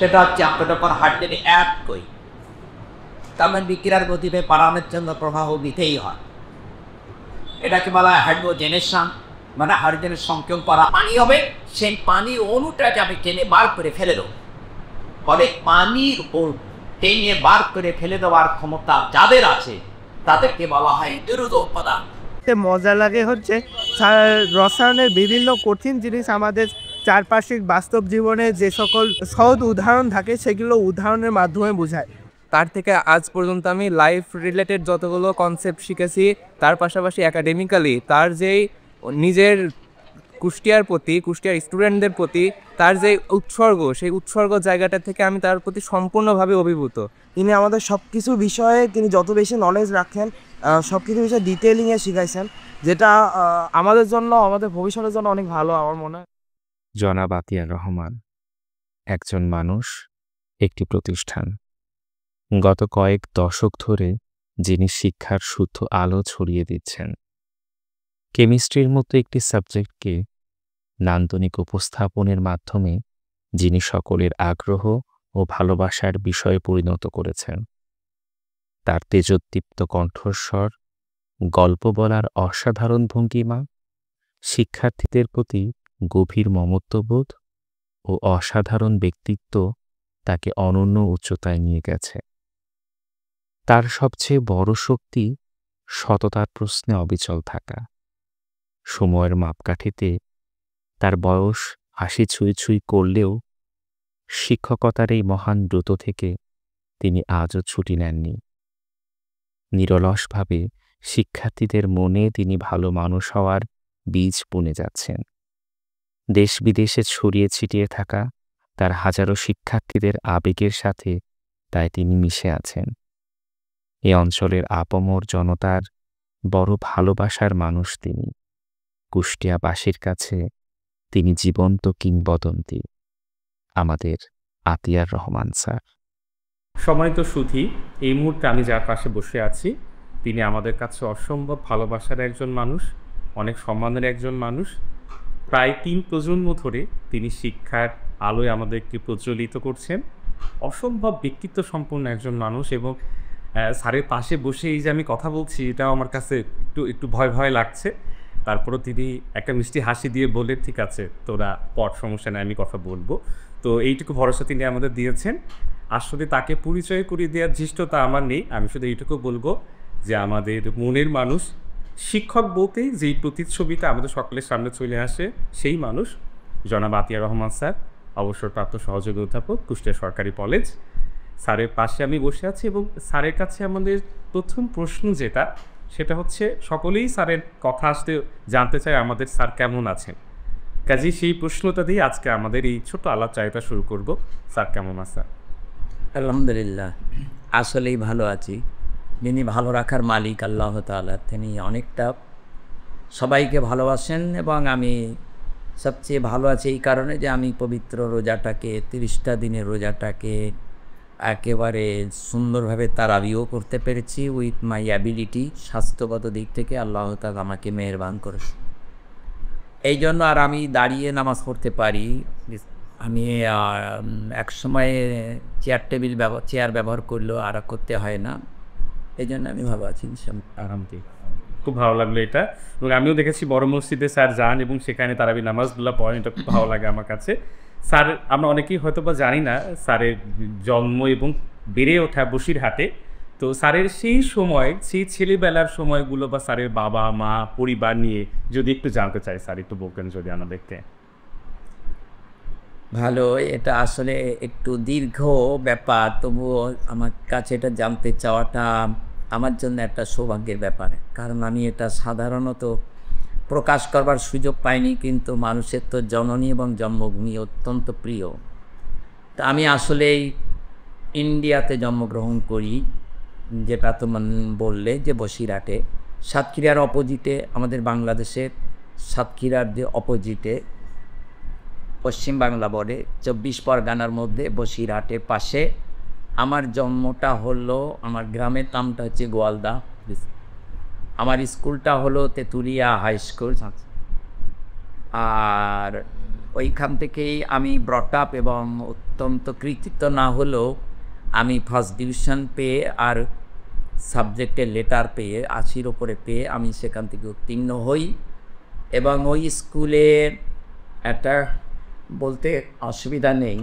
সেটা হচ্ছে আমরা যখন হার্টের এক করি তার বিক্রিয়ার গতিবে বাড়ানোর জন্য প্রবাহ দিতেই হয়। এটাকে বলা হয় হাইড্রোজেনেশন, মানে হাইড্রোজেনের সংক্ষেপ করা পানি হবে, সেই পানি অণুটাকে আমি টেনে বার করে ফেলে দেবো। ফলে পানির টেনে বার করে ফেলে দেওয়ার ক্ষমতা যাদের আছে তাদেরকে বলা হয় দ্রুত উপাদান। মজা লাগে হচ্ছে রসায়নের বিভিন্ন কঠিন জিনিস আমাদের চারপাশিক বাস্তব জীবনে যে সকল সহজ উদাহরণ থাকে সেগুলো উদাহরণের মাধ্যমে বোঝায়। তার থেকে আজ পর্যন্ত আমি লাইফ রিলেটেড যতগুলো কনসেপ্ট শিখেছি, তার পাশাপাশি একাডেমিক্যালি তার যেই নিজের কুষ্টিয়ার স্টুডেন্টদের প্রতি তার যে উৎসর্গ, সেই উৎসর্গ জায়গাটা থেকে আমি তার প্রতি সম্পূর্ণভাবে অভিভূত। তিনি আমাদের সব কিছু বিষয়ে তিনি যত বেশি নলেজ রাখেন, সব কিছু বিষয়ে ডিটেলিংয়ে শিখাইছেন, যেটা আমাদের জন্য, আমাদের ভবিষ্যতের জন্য অনেক ভালো আমার মনে হয়। জনাব আতিয়ার রহমান একজন মানুষ, একটি প্রতিষ্ঠান। গত কয়েক দশক ধরে যিনি শিক্ষার শুদ্ধ আলো ছড়িয়ে দিচ্ছেন। কেমিস্ট্রির মতো একটি সাবজেক্টকে নান্দনিক উপস্থাপনের মাধ্যমে যিনি সকলের আগ্রহ ও ভালোবাসার বিষয়ে পরিণত করেছেন। তার তেজোদ্দীপ্ত কণ্ঠস্বর, গল্প বলার অসাধারণ ভঙ্গিমা, শিক্ষার্থীদের প্রতি গভীর মমত্ববোধ ও অসাধারণ ব্যক্তিত্ব তাকে অনন্য উচ্চতায় নিয়ে গেছে। তার সবচেয়ে বড় শক্তি সততার প্রশ্নে অবিচল থাকা। সময়ের মাপকাঠিতে তার বয়স ৮০ ছুঁই ছুঁই করলেও শিক্ষকতার এই মহান ব্রত থেকে তিনি আজও ছুটি নেননি। নিরলসভাবে শিক্ষার্থীদের মনে তিনি ভালো মানুষ হওয়ার বীজ বুনে যাচ্ছেন। দেশ বিদেশে ছড়িয়ে ছিটিয়ে থাকা তার হাজারো শিক্ষার্থীদের আবেগের সাথে তাই তিনি মিশে আছেন। এ অঞ্চলের আপামর জনতার বড় ভালোবাসার মানুষ তিনি। কুষ্টিয়াবাসীর কাছে তিনি জীবন্ত কিংবদন্তি, আমাদের আতিয়ার রহমান স্যার। সময় তো সুধী, এই মুহূর্তে আমি যার পাশে বসে আছি তিনি আমাদের কাছে অসম্ভব ভালোবাসার একজন মানুষ, অনেক সম্মানের একজন মানুষ। প্রায় ৩ প্রজন্ম ধরে তিনি শিক্ষার আলোয় আমাদেরকে প্রজ্বলিত করছেন। অসম্ভব ব্যক্তিত্ব সম্পন্ন একজন মানুষ, এবং স্যারের পাশে বসে এই যে আমি কথা বলছি এটাও আমার কাছে একটু ভয় ভয় লাগছে। তারপরও তিনি একটা মিষ্টি হাসি দিয়ে বলে, ঠিক আছে তোরা পর, সমস্যা নেই, আমি কথা বলবো। তো এইটুকু ভরসা তিনি আমাদের দিয়েছেন। আসলে তাকে পরিচয় করিয়ে দেওয়ার ধৃষ্টতা আমার নেই, আমি শুধু এইটুকু বলবো যে আমাদের মনের মানুষ, শিক্ষক বলতেই যেই প্রতিচ্ছবিটা আমাদের সকলের সামনে চলে আসে সেই মানুষ জনাব আতিয়ার রহমান স্যার, অবসরপ্রাপ্ত সহযোগী অধ্যাপক, কুষ্টিয়া সরকারি কলেজ। স্যারের পাশে আমি বসে আছি এবং স্যারের কাছে আমাদের প্রথম প্রশ্ন যেটা, সেটা হচ্ছে সকলেই স্যারের কথা আসতে জানতে চায় আমাদের স্যার কেমন আছেন। কাজেই সেই প্রশ্নটা দিয়ে আজকে আমাদের এই ছোট আলাপচারিতা শুরু করব। স্যার কেমন আছেন? আলহামদুলিল্লাহ, আসলেই ভালো আছি। যিনি ভালো রাখার মালিক আল্লাহ তাআলা, তিনি অনেকটা সবাইকে ভালোবাসেন, এবং আমি সবচেয়ে ভালো আছি এই কারণে যে আমি পবিত্র রোজাটাকে, 30টা দিনের রোজাটাকে একেবারে সুন্দরভাবে তারাবিও করতে পেরেছি উইথ মাই অ্যাবিলিটি। স্বাস্থ্যগত দিক থেকে আল্লাহ তাআলা আমাকে মেহেরবান করেছে, এই জন্য। আর আমি দাঁড়িয়ে নামাজ পড়তে পারি। আমি এক সময়ে চেয়ার ব্যবহার করলেও আর করতে হয় না, এই জন্য আমি ভালো আছি। আলহামদুলিল্লাহ, খুব ভালো লাগলো এটা। এবং আমিও দেখেছি বড় মসজিদে স্যার যান এবং সেখানে তারাবি নামাজগুলো পড়েন, এটা খুব ভালো লাগে আমার কাছে। স্যার, আমরা অনেকেই হয়তো বা জানি না স্যারের জন্ম এবং বেড়ে ওঠা বসিরহাটে। তো স্যারের সেই সময়, সেই ছেলেবেলার সময়গুলো বা স্যারের বাবা মা পরিবার নিয়ে যদি একটু জানতে চাই স্যার, একটু বলতেন যদি আমাদেরকে। ভালো, এটা আসলে একটু দীর্ঘ ব্যাপার, তবুও আমার কাছে এটা জানতে চাওয়াটা আমার জন্য একটা সৌভাগ্যের ব্যাপার, কারণ আমি এটা সাধারণত প্রকাশ করবার সুযোগ পাইনি। কিন্তু মানুষের তো জননী এবং জন্মভূমি অত্যন্ত প্রিয়। তা আমি আসলেই ইন্ডিয়াতে জন্মগ্রহণ করি, যেটা তোমার বললে যে বসিরহাটে, সাতক্ষীরার অপোজিটে, আমাদের বাংলাদেশের সাতক্ষীরার যে অপোজিটে পশ্চিম বাংলা বলে 24 পরগনার মধ্যে বসিরহাটের পাশে আমার জন্মটা হলো। আমার গ্রামের নামটা হচ্ছে গোয়ালদা। আমার স্কুলটা হলো তেঁতুলিয়া হাই স্কুল, আর ওইখান থেকেই আমি ব্রট আপ, এবং অত্যন্ত কৃতিত্ব না হলেও আমি ফার্স্ট ডিভিশন পেয়ে আর সাবজেক্টের লেটার পেয়ে 80-র ওপরে পেয়ে আমি সেখান থেকে উত্তীর্ণ হই। এবং ওই স্কুলে একটা বলতে অসুবিধা নেই,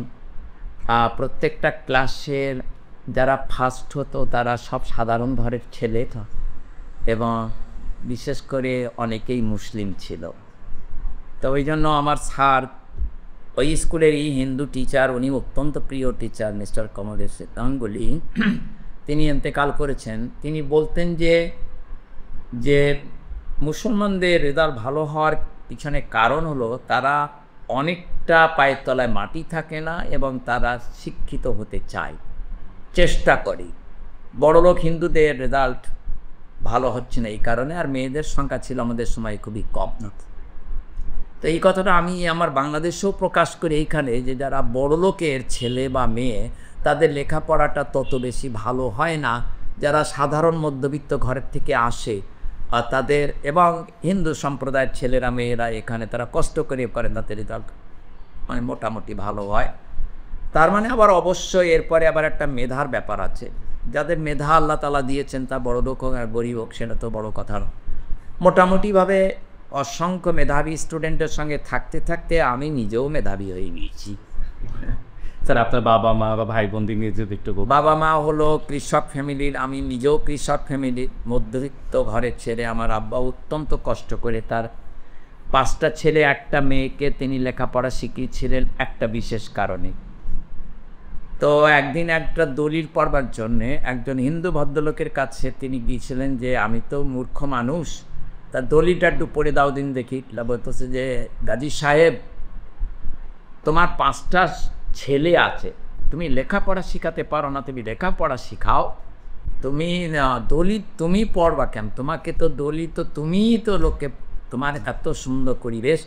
প্রত্যেকটা ক্লাসের যারা ফার্স্ট হতো তারা সব সাধারণ ঘরের ছেলে, এবং বিশেষ করে অনেকেই মুসলিম ছিল। তো ওই জন্য আমার স্যার, ওই স্কুলেরই হিন্দু টিচার, উনি অত্যন্ত প্রিয় টিচার, মিস্টার কমলেশ গাঙ্গুলি, তিনি ইন্তেকাল করেছেন। তিনি বলতেন যে মুসলমানদের রেজাল্ট ভালো হওয়ার পিছনে কারণ হলো তারা অনেকটা পায়ের তলায় মাটি থাকে না, এবং তারা শিক্ষিত হতে চায়, চেষ্টা করে। বড়লোক হিন্দুদের রেজাল্ট ভালো হচ্ছে না এই কারণে, আর মেয়েদের সংখ্যা ছিল আমাদের সময় খুবই কম। তো এই কথাটা আমি আমার বাংলাদেশেও প্রকাশ করি এইখানে, যে যারা বড়লোকের ছেলে বা মেয়ে তাদের লেখাপড়াটা তত বেশি ভালো হয় না, যারা সাধারণ মধ্যবিত্ত ঘরের থেকে আসে তাদের, এবং হিন্দু সম্প্রদায়ের ছেলেরা মেয়েরা এখানে তারা কষ্ট করে তাদের রেজাল্ট মানে মোটামুটি ভালো হয়। তার মানে আবার অবশ্যই এরপরে আবার একটা মেধার ব্যাপার আছে। যাদের মেধা আল্লাহ তাআলা দিয়েছেন তা বড় লোক হোক আর গরিব হোক সেটা তো বড় কথা না। মোটামুটিভাবে অসংখ্য মেধাবী স্টুডেন্টের সঙ্গে থাকতে থাকতে আমি নিজেও মেধাবী হয়ে গিয়েছি। স্যার আপনার বাবা মা বা ভাই বোন নিয়ে যদি একটু বাবা মা হলো কৃষক ফ্যামিলির, আমি নিজেও কৃষক ফ্যামিলির, মধ্যবিত্ত ঘরের ছেলে। আমার আব্বা অত্যন্ত কষ্ট করে তার 5টা ছেলে 1টা মেয়েকে তিনি লেখাপড়া শিখিয়েছিলেন একটা বিশেষ কারণে। তো একদিন একটা দলিল পড়বার জন্যে একজন হিন্দু ভদ্রলোকের কাছে তিনি গিয়েছিলেন, যে আমি তো মূর্খ মানুষ, তার দলিলটা একটু পড়ে দাও দিন দেখি। বলতেছে যে গাজী সাহেব, তোমার 5টা ছেলে আছে, তুমি লেখাপড়া শেখাতে পারো না, তুমি লেখাপড়া শিখাও, তুমি দলিল তুমি পড়বা কেন, তোমাকে তো দলিল তো তুমিই তো লোককে, তোমার এত সুন্দর পরিবেশ।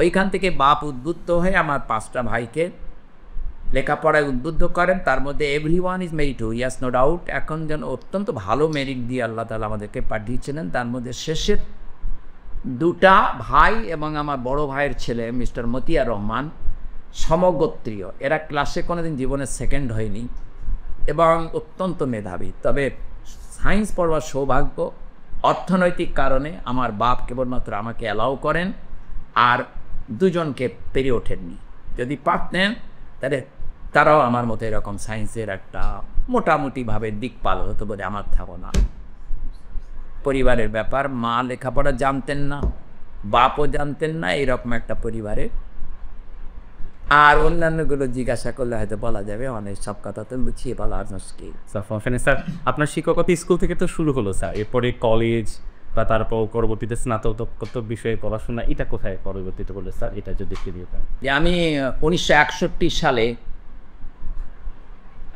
ওইখান থেকে বাপ উদ্বুদ্ধ হয়ে আমার 5টা ভাইকে লেখাপড়ায় উদ্বুদ্ধ করেন। তার মধ্যে everyone is merit, yes no doubt. এখন যেন অত্যন্ত ভালো মেরিট দিয়ে আল্লাহ তাআলা আমাদেরকে পাঠিয়েছিলেন। তার মধ্যে শেষের 2টা ভাই এবং আমার বড় ভাইয়ের ছেলে মিস্টার মতিয়ার রহমান সমগোত্রীয়, এরা ক্লাসে কোনোদিন জীবনে সেকেন্ড হয়নি এবং অত্যন্ত মেধাবী। তবে সায়েন্স পড়বার সৌভাগ্য অর্থনৈতিক কারণে আমার বাপ কেবলমাত্র আমাকে অ্যালাউ করেন, আর 2জনকে পেরে ওঠেননি। যদি পারতেন তাহলে তারাও আমার মতো এরকম সায়েন্সের একটা মোটামুটিভাবে দিকপাল হতো বলে আমার ধারণা। পরিবারের ব্যাপার, মা লেখাপড়া জানতেন না, বাপও জানতেন না, এরকম একটা পরিবারে। আর অন্যান্যগুলো জিজ্ঞাসা করলে হয়তো বলা যাবে, অনেক সব কথা তো লুচিয়ে বলা মুশকিল। স্যার আপনার শিক্ষকতা স্কুল থেকে তো শুরু হলো স্যার, এরপরে কলেজ বা তারপর পরবর্তীতে স্নাতকোত্তর বিষয়ে পড়াশোনা, এটা কোথায় পরবর্তীতে করলে স্যার, এটা যদি একটু দিয়ে দেন। যে আমি 1961 সালে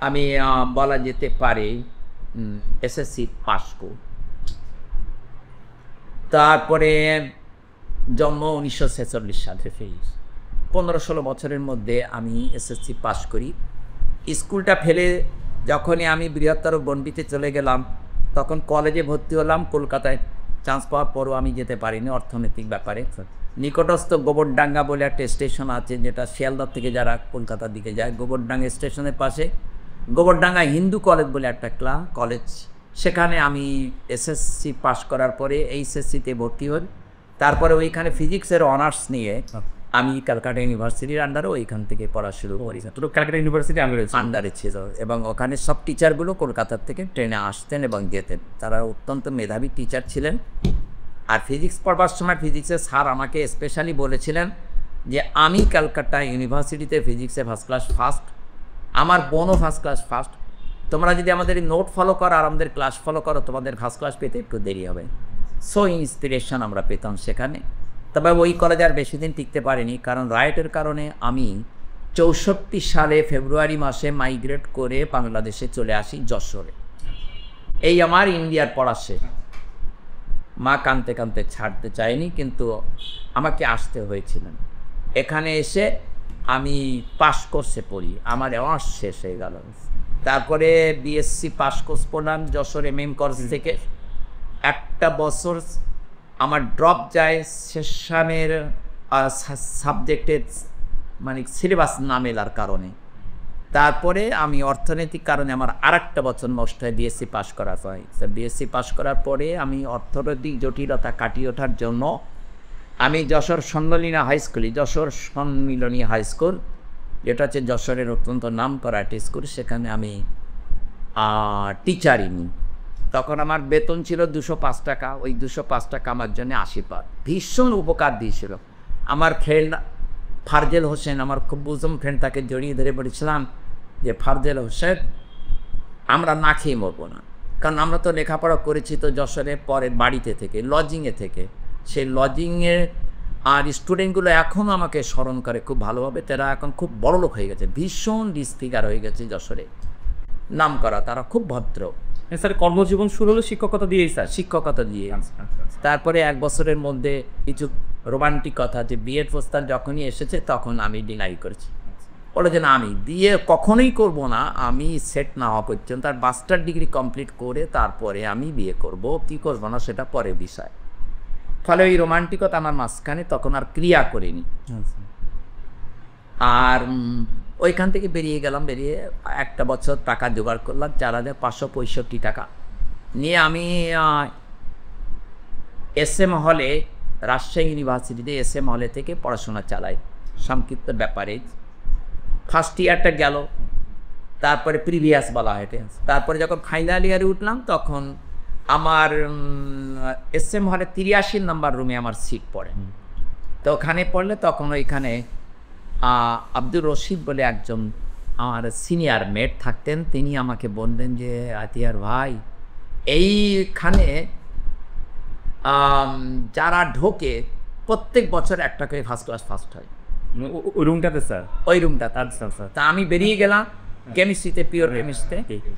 আমি বলা যেতে পারে এসএসসি পাস করি। তারপরে জন্ম 1946 সালে, 15-16 বছরের মধ্যে আমি এসএসসি পাস করি। স্কুলটা ফেলে যখনই আমি বৃহত্তর বন্ডিতে চলে গেলাম, তখন কলেজে ভর্তি হলাম। কলকাতায় চান্স পাওয়ার পরও আমি যেতে পারিনি অর্থনৈতিক ব্যাপারে। নিকটস্থ গোবরডাঙ্গা বলে একটা স্টেশন আছে, যেটা শিয়ালদহ থেকে যারা কলকাতার দিকে যায়, গোবরডাঙ্গা স্টেশনের পাশে গোবরডাঙ্গা হিন্দু কলেজ বলে একটা কলেজ, সেখানে আমি এসএসসি পাস করার পরে এইচএসসিতে ভর্তি হই। তারপরে ওইখানে ফিজিক্সের অনার্স নিয়ে আমি ক্যালকাটা ইউনিভার্সিটির আন্ডারে ওইখান থেকে পড়া শুরু করি। তো ক্যালকাটা ইউনিভার্সিটি আন্ডারে ছিল, এবং ওখানে সব টিচারগুলো কলকাতার থেকে ট্রেনে আসতেন এবং যেতেন। তারা অত্যন্ত মেধাবী টিচার ছিলেন। আর ফিজিক্স পড়বার সময় ফিজিক্সের স্যার আমাকে স্পেশালি বলেছিলেন যে আমি ক্যালকাটা ইউনিভার্সিটিতে ফিজিক্সে ফার্স্ট ক্লাস ফার্স্ট, আমার বোনও ফার্স্ট ক্লাস ফার্স্ট, তোমরা যদি আমাদের নোট ফলো করো আর আমাদের ক্লাস ফলো করো, তোমাদের ফার্স্ট ক্লাস পেতে একটু দেরি হবে। সো ইন্সপিরেশন আমরা পেতাম সেখানে। তবে ওই কলেজে আর বেশি দিন টিকতে পারিনি, কারণ রাইটের কারণে আমি 64 সালে ফেব্রুয়ারি মাসে মাইগ্রেট করে বাংলাদেশে চলে আসি যশোরে। এই আমার ইন্ডিয়ার পড়া শেষ। মা কাঁদতে কাঁদতে ছাড়তে চায়নি, কিন্তু আমাকে আসতে হয়েছিলেন। এখানে এসে আমি পাস কোর্সে পড়ি, আমার অনার্স শেষ হয়ে গেল। তারপরে বিএসসি পাস কোর্স পড়লাম যশোর এমএম কলেজ থেকে। একটা বছর আমার ড্রপ যায় সেশনের সাবজেক্টের মানে সিলেবাস না মেলার কারণে। তারপরে আমি অর্থনৈতিক কারণে আমার আরেকটা বছর নষ্ট হয় বিএসসি পাশ করার পরে। বিএসসি পাশ করার পরে আমি অর্থনৈতিক জটিলতা কাটিয়ে ওঠার জন্য আমি যশোর সম্মিলনী হাই স্কুলে, যশোর সম্মিলনী হাই স্কুল যেটা হচ্ছে যশোরের অত্যন্ত নাম করা একটা স্কুল, সেখানে আমি টিচারিং। তখন আমার বেতন ছিল 205 টাকা। ওই 205 টাকা আমার জন্য আশীর্বাদ, ভীষণ উপকার দিয়েছিল। আমার ফ্রেন্ড ফারজেল হোসেন, আমার খুব বুঝম ফ্রেন্ড, তাকে জড়িয়ে ধরে বলেছিলাম যে ফারজেল হোসেন, আমরা না খেয়ে মরবো না, কারণ আমরা তো লেখাপড়া করেছি তো যশোরে পরের বাড়িতে থেকে, লজিংয়ে থেকে। সেই লজিংয়ে আর স্টুডেন্টগুলো এখনও আমাকে স্মরণ করে খুব ভালোভাবে। তারা এখন খুব বড় লোক হয়ে গেছে, ভীষণ ডিসফিগার হয়ে গেছে যশোরে, নাম করা, তারা খুব ভদ্র। স্যার কর্মজীবন শুরু হলো শিক্ষকতা দিয়েই স্যার? শিক্ষকতা দিয়ে। তারপরে 1 বছরের মধ্যে কিছু রোমান্টিক কথা, যে বিয়ের প্রস্তাব যখনই এসেছে তখন আমি ডিনাই করেছি। বলে যে না, আমি বিয়ে কখনোই করব না, আমি সেট না হওয়া পর্যন্ত, আর মাস্টার ডিগ্রি কমপ্লিট করে তারপরে আমি বিয়ে করব, কী করবো না সেটা পরের বিষয়। ফলে ওই রোমান্টিকতা আমার মাঝখানে তখন আর ক্রিয়া করিনি। আর ওইখান থেকে বেরিয়ে গেলাম। বেরিয়ে 1 বছর টাকা জোগাড় করলাম, 4,565 টাকা নিয়ে আমি SM হলে, রাজশাহী ইউনিভার্সিটিতে SM হলে থেকে পড়াশোনা চালাই সংক্ষিপ্ত ব্যাপারে। ফার্স্ট ইয়ারটা গেল, তারপরে প্রিভিয়াস বলা হয় এটা। তারপরে যখন ফাইনাল ইয়ারে উঠলাম তখন আমার SM হলে 83 নম্বর রুমে আমার সিট পড়ে। তো ওখানে পড়লে তখন ওইখানে আব্দুর রশিদ বলে একজন আমার সিনিয়র মেট থাকতেন। তিনি আমাকে বললেন যে আতিয়ার ভাই, এইখানে যারা ঢোকে প্রত্যেক বছর একটা করে ফার্স্ট ক্লাস ফার্স্ট হয়। ওই রুমটাতে স্যার? ওই রুমটাতে। তা আমি বেরিয়ে গেলাম কেমিস্ট্রিতে, পিওর কেমিস্ট্রিতে।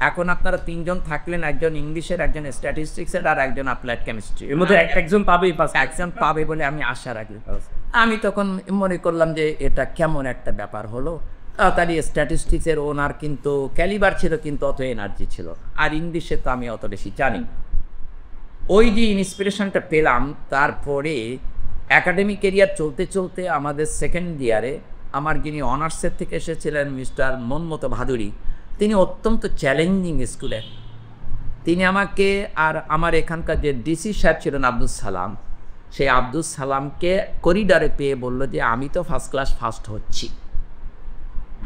এখন আপনারা 3 জন থাকলেন, একজন ইংলিশের, একজন স্ট্যাটিস্টিক্সের, আর একজন অ্যাপ্লাইড কেমিস্ট্রি। এর মধ্যে একজন পাবেই, একজন পাবে বলে আমি আশা রাখি। আমি তখন মনে করলাম যে এটা কেমন একটা ব্যাপার হলো। তাড়াতাড়ি স্ট্যাটিস্টিক্সের ওনার কিন্তু ক্যালিবার ছিল, কিন্তু অত এনার্জি ছিল, আর ইংলিশে তো আমি অত বেশি জানি। ওই যে ইন্সপিরেশনটা পেলাম, তারপরে একাডেমিক ক্যারিয়ার চলতে চলতে আমাদের সেকেন্ড ইয়ারে আমার যিনি অনার্সের থেকে এসেছিলেন মিস্টার মনমতো ভাদুরী, তিনি অত্যন্ত চ্যালেঞ্জিং স্কুলের। তিনি আমাকে আর আমার এখানকার যে ডিসি সাহেব ছিলেন আব্দুল সালাম, সেই আব্দুল সালামকে করিডরে পেয়ে বলল যে আমি তো ফার্স্ট ক্লাস ফার্স্ট হচ্ছি,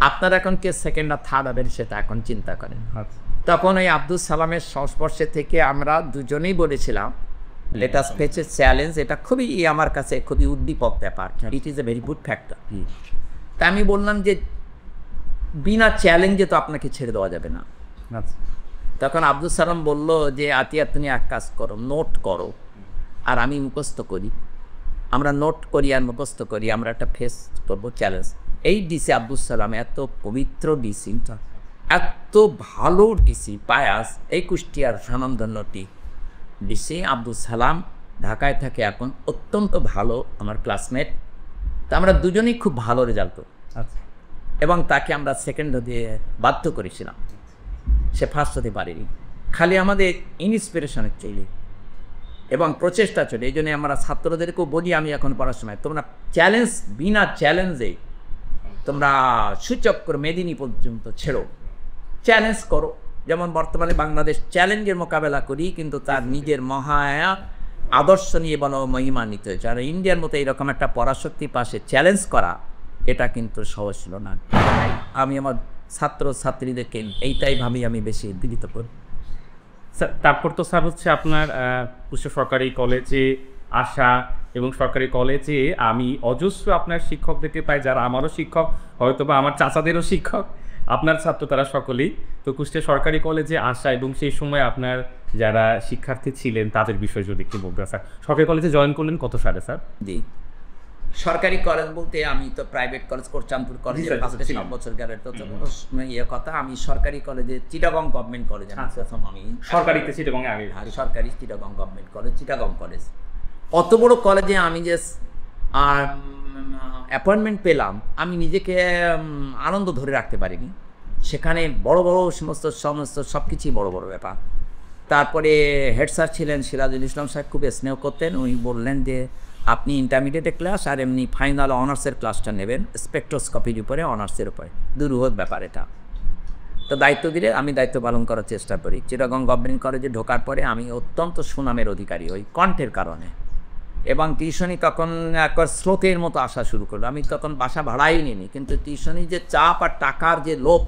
আপনারা এখন কে সেকেন্ড আর থার্ড হবেন সেটা এখন চিন্তা করেন। তখন ওই আব্দুল সালামের সংস্পর্শে থেকে আমরা দুজনেই বলেছিলাম লেট আস ফেস এ চ্যালেঞ্জ। এটা খুবই আমার কাছে খুবই উদ্দীপক ব্যাপার, it is a very good factor. তা আমি বললাম যে বিনা চ্যালেঞ্জে তো আপনাকে ছেড়ে দেওয়া যাবে না। তখন আব্দুল সালাম বলল যে আতিয়া তুমি এক কাজ করো, নোট করো আর আমি মুখস্থ করি, আমরা নোট করি আর মুখস্থ করি, আমরা একটা ফেস করবো চ্যালেঞ্জ। এই ডিসি আব্দুল সালাম এত পবিত্র ডিসি, এত ভালো ডিসি পায়াস, এই কুষ্টিয়ার স্বনামধন্যটি ডিসি আব্দুল সালাম ঢাকায় থাকে এখন, অত্যন্ত ভালো আমার ক্লাসমেট। তা আমরা দুজনেই খুব ভালো রেজাল্ট করি এবং তাকে আমরা সেকেন্ড হতে বাধ্য করেছিলাম, সে ফার্স্ট হতে পারেনি। খালি আমাদের ইন্সপিরেশনের চলে এবং প্রচেষ্টা চলে। এই জন্যে আমরা ছাত্রদেরকেও বলি, আমি এখন পড়াশোনায় তোমরা চ্যালেঞ্জ, বিনা চ্যালেঞ্জে তোমরা সূচক্র মেদিনী পর্যন্ত ছেড়ো, চ্যালেঞ্জ করো। যেমন বর্তমানে বাংলাদেশ চ্যালেঞ্জের মোকাবেলা করি, কিন্তু তার নিজের মহায়া আদর্শ নিয়ে বলো মহিমান্বিত হয়েছে। আর ইন্ডিয়ার মতো এইরকম একটা পরাশক্তি পাশে চ্যালেঞ্জ করা, এটা কিন্তু সহজ ছিল না। আমি আমার ছাত্র ছাত্রীদেরকে এইটাই ভাবি আমি বেশি উদ্দীপিত করি। স্যার তারপর তো স্যার হচ্ছে আপনার উচ্চ সরকারি কলেজে আসা, এবং সরকারি কলেজে আমি অজস্র আপনার শিক্ষকদেরকে পাই যারা আমারও শিক্ষক, হয়তো বা আমার চাচাদেরও শিক্ষক, আপনার ছাত্র তারা সকলেই। তো কুষ্টিয়া সরকারি কলেজে আসা এবং সেই সময় আপনার যারা শিক্ষার্থী ছিলেন তাদের বিষয়ে যদি একটু বলতেন স্যার। সরকারি কলেজে জয়েন করলেন কত সালে স্যার? জি, সরকারি কলেজ বলতে আমি তো প্রাইভেট কলেজ কোটচাঁদপুর কলেজে 5 বছর গেলে তো ইয়ে কথা। আমি সরকারি কলেজে চিটাগং গভর্নমেন্ট কলেজে প্রথম, আমি সরকারিতে চিটাগং আগে, সরকারি Chittagong government college, Chittagong college. অত বড় কলেজে আমি যে অ্যাপয়েন্টমেন্ট পেলাম, আমি নিজেকে আনন্দ ধরে রাখতে পারিনি। সেখানে বড় বড় সমস্ত সব কিছুই বড় বড় ব্যাপার। তারপরে হেড স্যার ছিলেন সিরাজুল ইসলাম সাহেব, খুব স্নেহ করতেন। উনি বললেন যে আপনি ইন্টারমিডিয়েটে ক্লাস আর এমনি ফাইনাল অনার্সের ক্লাসটা নেবেন স্পেকট্রোস্কোপির উপরে, অনার্সের উপরে, দুরূহ ব্যাপার এটা। তো দায়িত্ব দিলে আমি দায়িত্ব পালন করার চেষ্টা করি। চিটাগং গভর্নমেন্ট কলেজে ঢোকার পরে আমি অত্যন্ত সুনামের অধিকারী ওই কণ্ঠের কারণে, এবং টিউশনি তখন একবার স্রোতের মতো আসা শুরু করলো। আমি তখন বাসা ভাড়াই নিইনি, কিন্তু টিউশনি যে চাপ আর টাকার যে লোভ,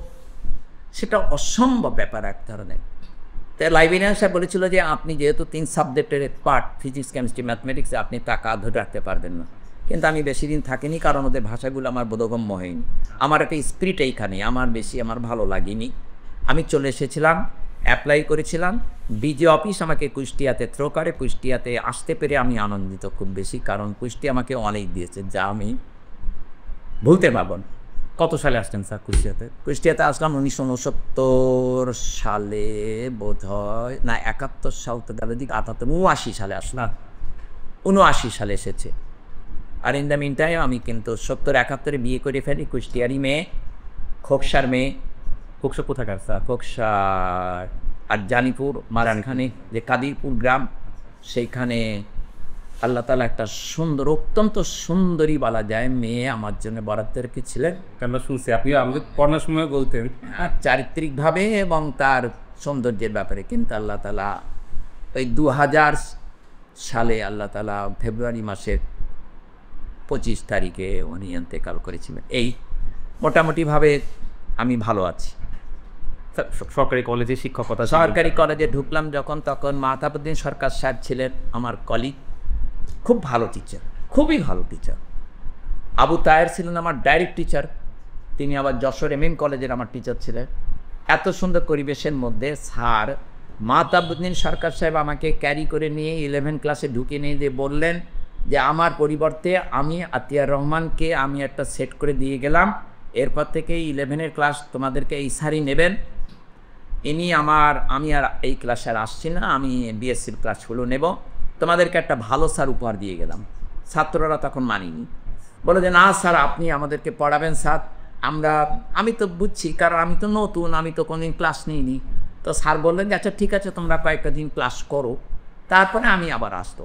সেটা অসম্ভব ব্যাপার এক ধরনের। তাই লাইব্রেরিয়ান সাহেব বলেছিল যে আপনি যেহেতু 3 সাবজেক্টের পার্ট, ফিজিক্স, কেমিস্ট্রি, ম্যাথমেটিক্সে আপনি টাকা ধরে রাখতে পারবেন না। কিন্তু আমি বেশি দিন থাকিনি, কারণ ওদের ভাষাগুলো আমার বোধগম্য হয়নি। আমার একটা স্পিরিট এইখানে আমার বেশি আমার ভালো লাগেনি। আমি চলে এসেছিলাম, অ্যাপ্লাই করেছিলাম। বিজে অফিস আমাকে কুষ্টিয়াতে থ্রো করে। কুষ্টিয়াতে আসতে পেরে আমি আনন্দিত খুব বেশি, কারণ কুষ্টিয়া আমাকে অনেক দিয়েছে, যা আমি ভুলতে পারব না। কত সালে আসছেন স্যার কুষ্টিয়াতে? কুষ্টিয়াতে আসলাম 1969 সালে বোধ হয়, না 71 সাল তো গেল দিক, 79 সালে আসলাম, 79 সালে এসেছে। আর ইন দ্য মিন টাইম আমি কিন্তু 70-71 বিয়ে করে ফেলি। কুষ্টিয়ারি মেয়ে, খোকসার মেয়ে। খোকসা কোথাকার স্যার? খোকসার আর জানিপুর মারানখানে যে কাদিরপুর গ্রাম, সেইখানে আল্লাহ তাআলা একটা সুন্দর, অত্যন্ত সুন্দরী বলা যায় মেয়ে আমার জন্য বরাদ্দ রেখেছিলেন। কেন শুনছি আপনি আমাদের পড়ানোর সময় বলতেন। চারিত্রিকভাবে এবং তার সৌন্দর্যের ব্যাপারে। কিন্তু আল্লাহ তাআলা ওই 2000 সালে আল্লাহ তাআলা ফেব্রুয়ারি মাসের 25 তারিখে উনি ইন্তেকাল করেছিলেন। এই মোটামুটিভাবে আমি ভালো আছি। সরকারি কলেজে শিক্ষকতা, সরকারি কলেজে ঢুকলাম যখন, তখন মাহতাবউদ্দিন সরকার সাহেব ছিলেন আমার কলিগ, খুব ভালো টিচার, খুবই ভালো টিচার। আবু তায়ের ছিলেন আমার ডাইরেক্ট টিচার, তিনি আবার যশোর এমএম কলেজের আমার টিচার ছিলেন। এত সুন্দর পরিবেশের মধ্যে স্যার মাহতাবউদ্দিন সরকার সাহেব আমাকে ক্যারি করে নিয়ে 11 ক্লাসে ঢুকে নিয়ে দিয়ে বললেন যে আমার পরিবর্তে আমি আতিয়ার রহমানকে আমি একটা সেট করে দিয়ে গেলাম, এরপর থেকে 11-এর ক্লাস তোমাদেরকে এই স্যারই নেবেন। আমি আর এই ক্লাসে আর আসছি না, আমি বিএসসির ক্লাসগুলো নেব, তোমাদেরকে একটা ভালো স্যার উপহার দিয়ে গেলাম। ছাত্ররা তখন মানিনি, বলে যে না স্যার আপনি আমাদেরকে পড়াবেন স্যার। আমি তো বুঝছি, কারণ আমি তো নতুন, আমি তো কোনোদিন ক্লাস নিইনি। তো স্যার বললেন যে আচ্ছা ঠিক আছে তোমরা কয়েকটা দিন ক্লাস করো, তারপরে আমি আবার আসতো।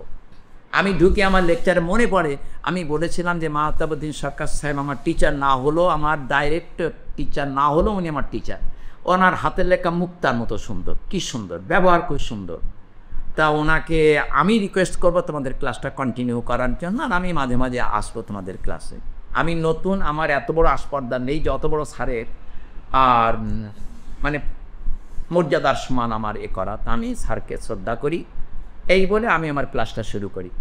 আমি ঢুকে আমার লেকচারে মনে পড়ে আমি বলেছিলাম যে মাহতাবউদ্দিন সরকার সাহেব আমার টিচার না হলো, আমার ডাইরেক্ট টিচার না হলো, উনি আমার টিচার। ওনার হাতের লেখা মুক্তার মতো সুন্দর, কি সুন্দর ব্যবহার, খুব সুন্দর। তা ওনাকে আমি রিকোয়েস্ট করবো তোমাদের ক্লাসটা কন্টিনিউ করার জন্য, আর আমি মাঝে মাঝে আসবো তোমাদের ক্লাসে। আমি নতুন, আমার এত বড় আসপর্দা নেই যে অত বড় স্যারের আর মানে মর্যাদার সমান আমার এ করা। তা আমি স্যারকে শ্রদ্ধা করি, এই বলে আমি আমার ক্লাসটা শুরু করি।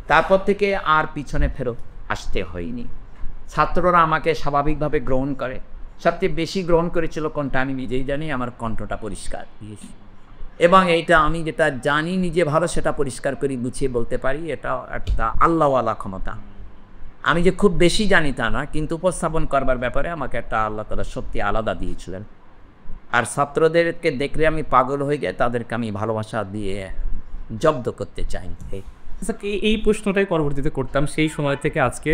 তারপর থেকে আর পিছনে ফেরত আসতে হয়নি। ছাত্ররা আমাকে স্বাভাবিকভাবে গ্রহণ করে। সবচেয়ে বেশি গ্রহণ করেছিল কোনটা আমি নিজেই জানি, আমার কণ্ঠটা পরিষ্কার, এবং এইটা আমি যেটা জানি নিজে ভালো সেটা পরিষ্কার করে গুছিয়ে বলতে পারি। এটা একটা আল্লাহওয়ালা ক্ষমতা। আমি যে খুব বেশি জানি তা না, কিন্তু উপস্থাপন করবার ব্যাপারে আমাকে একটা আল্লাহ তাআলা শক্তি আলাদা দিয়েছিলেন। আর ছাত্রদেরকে দেখলে আমি পাগল হয়ে যাই, তাদেরকে আমি ভালোবাসা দিয়ে জব্দ করতে চাই। এই প্রশ্নটাই পরবর্তীতে করতাম। সেই সময় থেকে আজকে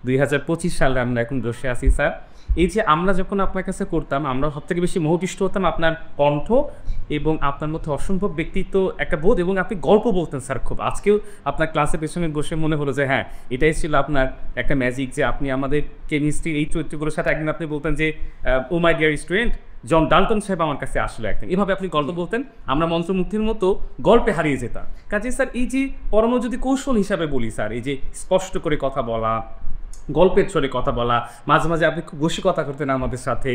2025 সালে আমরা এখন বসে আছি স্যার। এই যে আমরা যখন আপনার কাছে করতাম, আমরা সবথেকে বেশি মোহপিষ্ট হতাম আপনার কণ্ঠ এবং আপনার মধ্যে অসম্ভব ব্যক্তিত্ব একটা বোধ, এবং আপনি গল্প বলতেন স্যার খুব। আজকেও আপনার ক্লাসের পেছনে বসে মনে হলো যে হ্যাঁ এটাই ছিল আপনার একটা ম্যাজিক, যে আপনি আমাদের কেমিস্ট্রি এই চরিত্রগুলোর সাথে একদিন আপনি বলতেন যে oh my dear student, John Dalton সাহেব আমার কাছে আসলো একদিন। এভাবে আপনি গল্প বলতেন, আমরা মন্ত্রমুগ্ধের মতো গল্পে হারিয়ে যেতাম। কাজে স্যার এই যে পড়ানো যদি কৌশল হিসাবে বলি স্যার, এই যে স্পষ্ট করে কথা বলা, গল্পের ছড়ে কথা বলা, মাঝে মাঝে আপনি খুব বসে কথা করতেন আমাদের সাথে,